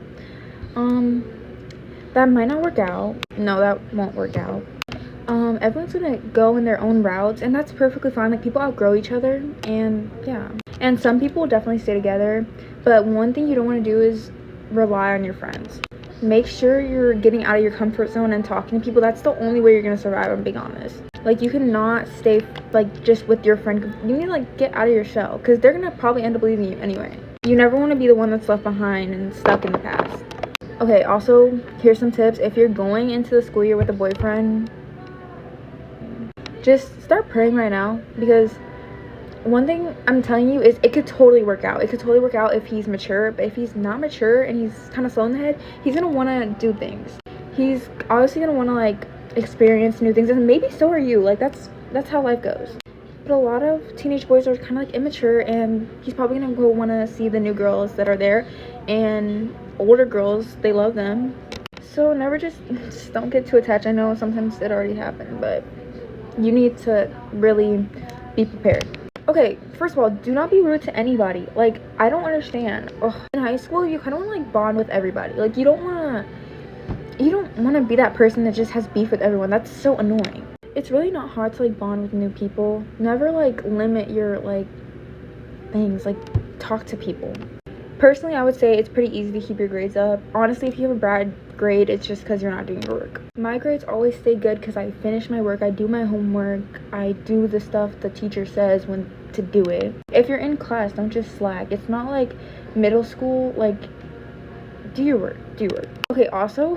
That might not work out. No, that won't work out. Everyone's gonna go in their own routes, and that's perfectly fine. Like, people outgrow each other, and yeah. And some people will definitely stay together, but one thing you don't want to do is rely on your friends. Make sure you're getting out of your comfort zone and talking to people. That's the only way you're gonna survive, I'm being honest. Like, you cannot stay like just with your friend group. You need to like get out of your shell, because they're gonna probably end up leaving you anyway. You never want to be the one that's left behind and stuck in the past. Okay, also here's some tips. If you're going into the school year with a boyfriend, just start praying right now, because one thing I'm telling you is it could totally work out. It could totally work out if he's mature, but if he's not mature and he's kind of slow in the head, he's gonna want to do things. He's obviously gonna want to like experience new things, and maybe so are you. Like, that's how life goes. But a lot of teenage boys are kind of like immature, and he's probably gonna go want to see the new girls that are there, and older girls, they love them. So never just don't get too attached. I know sometimes it already happened, but you need to really be prepared. Okay, first of all, do not be rude to anybody. Like, I don't understand. Ugh. In high school, you kind of want to like bond with everybody. Like, you don't want to be that person that just has beef with everyone. That's so annoying. It's really not hard to like bond with new people. Never like limit your like things. Like, talk to people. Personally, I would say it's pretty easy to keep your grades up. Honestly, if you have a bad grade, it's just because you're not doing your work. My grades always stay good because I finish my work, I do my homework, I do the stuff the teacher says when to do it. If you're in class, don't just slack. It's not like middle school. Like, do your work. Okay, also,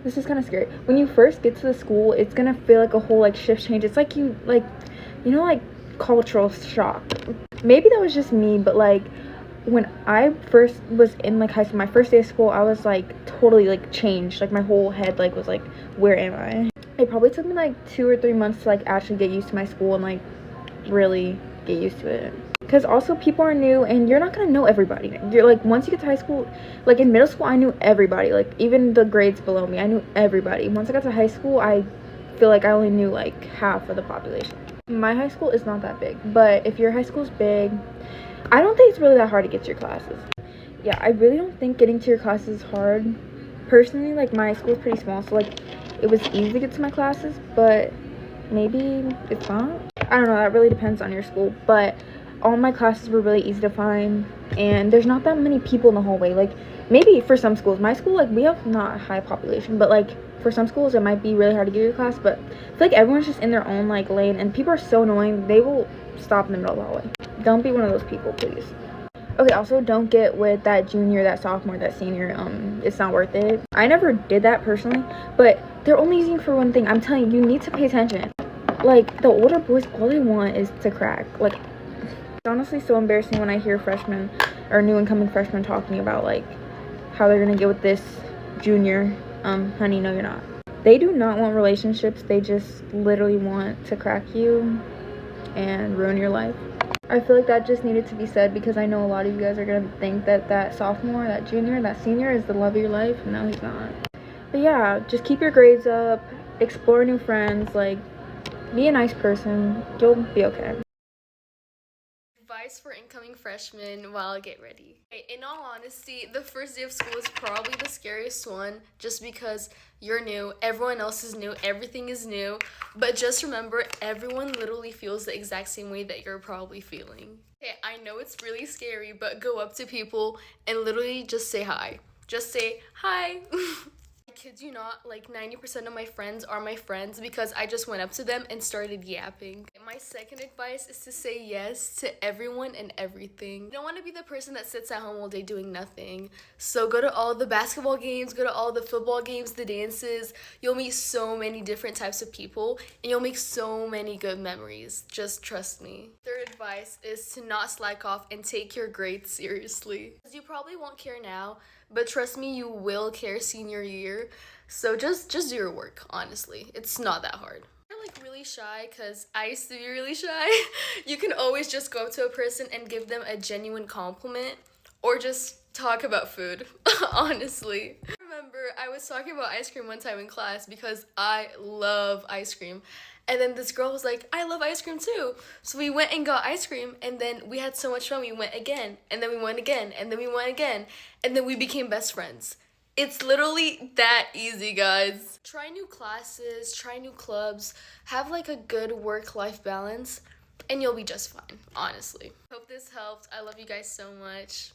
this is kind of scary. When you first get to the school, it's gonna feel like a whole like shift change. It's like you know, cultural shock. Maybe that was just me, but like, when I first was in like high school, my first day of school, I was like totally like changed. Like, my whole head like was like, where am I? It probably took me like 2 or 3 months to like actually get used to my school and like really get used to it. Because also people are new and you're not gonna know everybody. You're like, once you get to high school, like in middle school, I knew everybody. Like, even the grades below me, I knew everybody. Once I got to high school, I feel like I only knew like half of the population. My high school is not that big, but if your high school is big, I don't think it's really that hard to get to your classes. Yeah, I really don't think getting to your classes is hard. Personally, like, my school is pretty small, so like it was easy to get to my classes, but maybe it's not. I don't know, that really depends on your school, but all my classes were really easy to find, and there's not that many people in the hallway. Like, maybe for some schools, my school, like, we have not a high population, but like for some schools it might be really hard to get to your class, but I feel like everyone's just in their own like lane, and people are so annoying, they will stop in the middle of the hallway. Don't be one of those people, please. Okay, also don't get with that junior, that sophomore, that senior. It's not worth it. I never did that personally, but they're only using you for one thing. I'm telling you, you need to pay attention. Like, the older boys, all they want is to crack. Like, it's honestly so embarrassing when I hear freshmen or new incoming freshmen talking about like how they're gonna get with this junior. Honey, no, you're not. They do not want relationships. They just literally want to crack you and ruin your life. I feel like that just needed to be said, because I know a lot of you guys are gonna think that that sophomore, that junior, that senior is the love of your life. No, he's not. But yeah, just keep your grades up, explore new friends, like, be a nice person. You'll be okay. Advice for incoming freshmen while get ready. In all honesty, the first day of school is probably the scariest one, just because you're new, everyone else is new, everything is new. But just remember, everyone literally feels the exact same way that you're probably feeling. Okay, I know it's really scary, but go up to people and literally just say hi. Just say hi. I kid you not, like 90% of my friends are my friends because I just went up to them and started yapping. my second advice is to say yes to everyone and everything. You don't want to be the person that sits at home all day doing nothing. So go to all the basketball games, go to all the football games, the dances. You'll meet so many different types of people and you'll make so many good memories. Just trust me. Third advice is to not slack off and take your grades seriously. You probably won't care now, but trust me, you will care senior year. So just do your work, honestly. It's not that hard. You're like really shy, because I used to be really shy. You can always just go up to a person and give them a genuine compliment or just talk about food, honestly. I remember I was talking about ice cream one time in class because I love ice cream. And then this girl was like, I love ice cream too. So we went and got ice cream and then we had so much fun. We went again and then we went again and then we went again and then we became best friends. It's literally that easy, guys. Try new classes, try new clubs, have like a good work-life balance, and you'll be just fine, honestly. Hope this helped. I love you guys so much.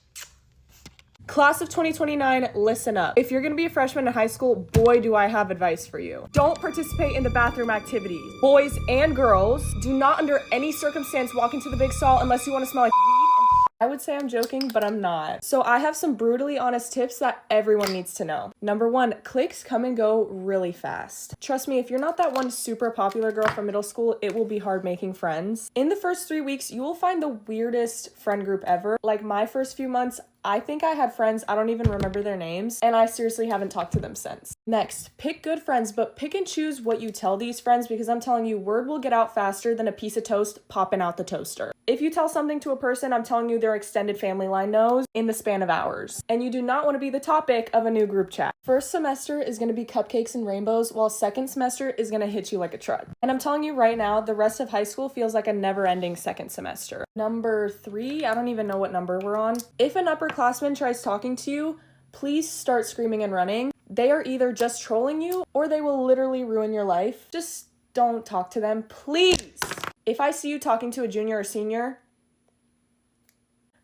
Class of 2029, listen up. If you're gonna be a freshman in high school, boy, do I have advice for you. Don't participate in the bathroom activities. Boys and girls, do not under any circumstance walk into the big stall unless you wanna smell like weed and I would say I'm joking, but I'm not. So I have some brutally honest tips that everyone needs to know. Number one, cliques come and go really fast. Trust me, if you're not that one super popular girl from middle school, it will be hard making friends. In the first 3 weeks, you will find the weirdest friend group ever. Like my first few months, I think I had friends, I don't even remember their names, and I seriously haven't talked to them since. Next, pick good friends, but pick and choose what you tell these friends because I'm telling you, word will get out faster than a piece of toast popping out the toaster. If you tell something to a person, I'm telling you their extended family line knows in the span of hours. And you do not want to be the topic of a new group chat. First semester is going to be cupcakes and rainbows, while second semester is going to hit you like a truck. And I'm telling you right now, the rest of high school feels like a never-ending second semester. Number 3, I don't even know what number we're on. If an upperclassman tries talking to you, please start screaming and running. They are either just trolling you or they will literally ruin your life. Just don't talk to them, please. If I see you talking to a junior or senior,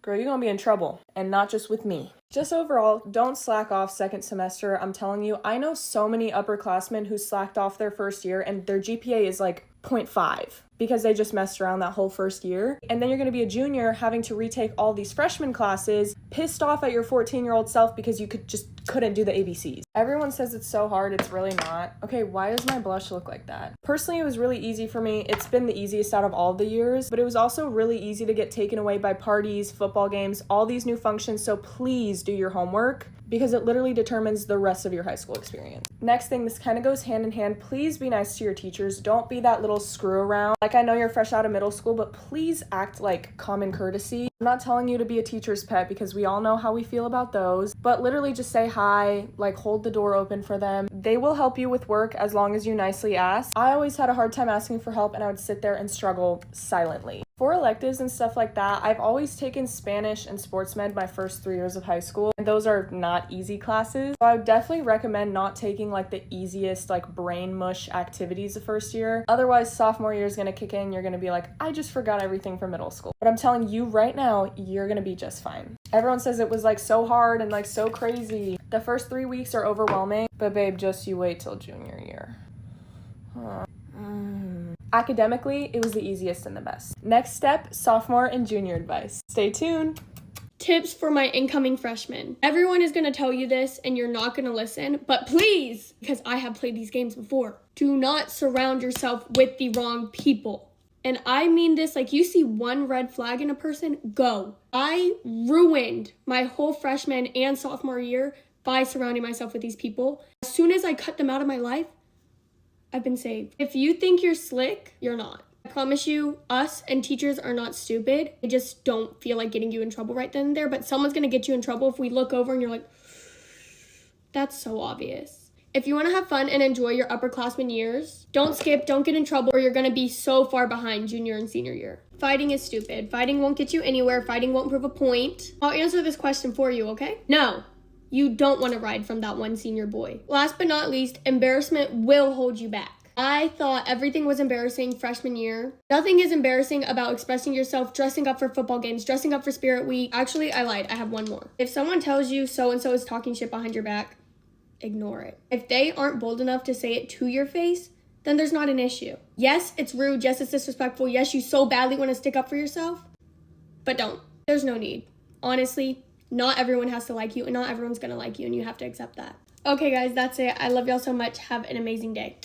girl, you're gonna be in trouble, and not just with me. Just overall, don't slack off second semester. I'm telling you, I know so many upperclassmen who slacked off their first year and their GPA is like 0.5 because they just messed around that whole first year. And then you're gonna be a junior having to retake all these freshman classes, pissed off at your 14-year-old self because you couldn't do the ABCs. Everyone says it's so hard, it's really not. Okay, why does my blush look like that? Personally, it was really easy for me. It's been the easiest out of all the years, but it was also really easy to get taken away by parties, football games, all these new functions, so please do your homework because it literally determines the rest of your high school experience. Next thing, this kind of goes hand in hand. Please be nice to your teachers. Don't be that little screw around. Like, I know you're fresh out of middle school, but please act like common courtesy. I'm not telling you to be a teacher's pet because we all know how we feel about those, but literally just say hi, like hold the door open for them. They will help you with work as long as you nicely ask. I always had a hard time asking for help and I would sit there and struggle silently. For electives and stuff like that, I've always taken Spanish and sports med my first 3 years of high school, and those are not easy classes. So I would definitely recommend not taking like the easiest like brain mush activities the first year. Otherwise, sophomore year is gonna kick in, you're gonna be like, I just forgot everything from middle school. But I'm telling you right now, you're gonna be just fine. Everyone says it was like so hard and like so crazy. The first 3 weeks are overwhelming, but babe, just you wait till junior year. Academically, it was the easiest and the best. Next step, sophomore and junior advice. Stay tuned. Tips for my incoming freshmen. Everyone is going to tell you this and you're not going to listen, but please, because I have played these games before, do not surround yourself with the wrong people. And I mean this, like you see one red flag in a person, go. I ruined my whole freshman and sophomore year by surrounding myself with these people. As soon as I cut them out of my life, I've been saved. If you think you're slick, you're not. I promise you, us and teachers are not stupid. They just don't feel like getting you in trouble right then and there, but someone's gonna get you in trouble if we look over and you're like, that's so obvious. If you wanna have fun and enjoy your upperclassmen years, don't skip, don't get in trouble, or you're gonna be so far behind junior and senior year. Fighting is stupid. Fighting won't get you anywhere. Fighting won't prove a point. I'll answer this question for you, okay? No. You don't want to ride from that one senior boy. Last but not least, embarrassment will hold you back. I thought everything was embarrassing freshman year. Nothing is embarrassing about expressing yourself, dressing up for football games, dressing up for Spirit Week. Actually, I lied. I have one more. If someone tells you so-and-so is talking shit behind your back, ignore it. If they aren't bold enough to say it to your face, then there's not an issue. Yes, it's rude. Yes, it's disrespectful. Yes, you so badly want to stick up for yourself, but don't. There's no need. Honestly, not everyone has to like you, and not everyone's gonna like you, and you have to accept that. Okay, guys, that's it. I love y'all so much. Have an amazing day.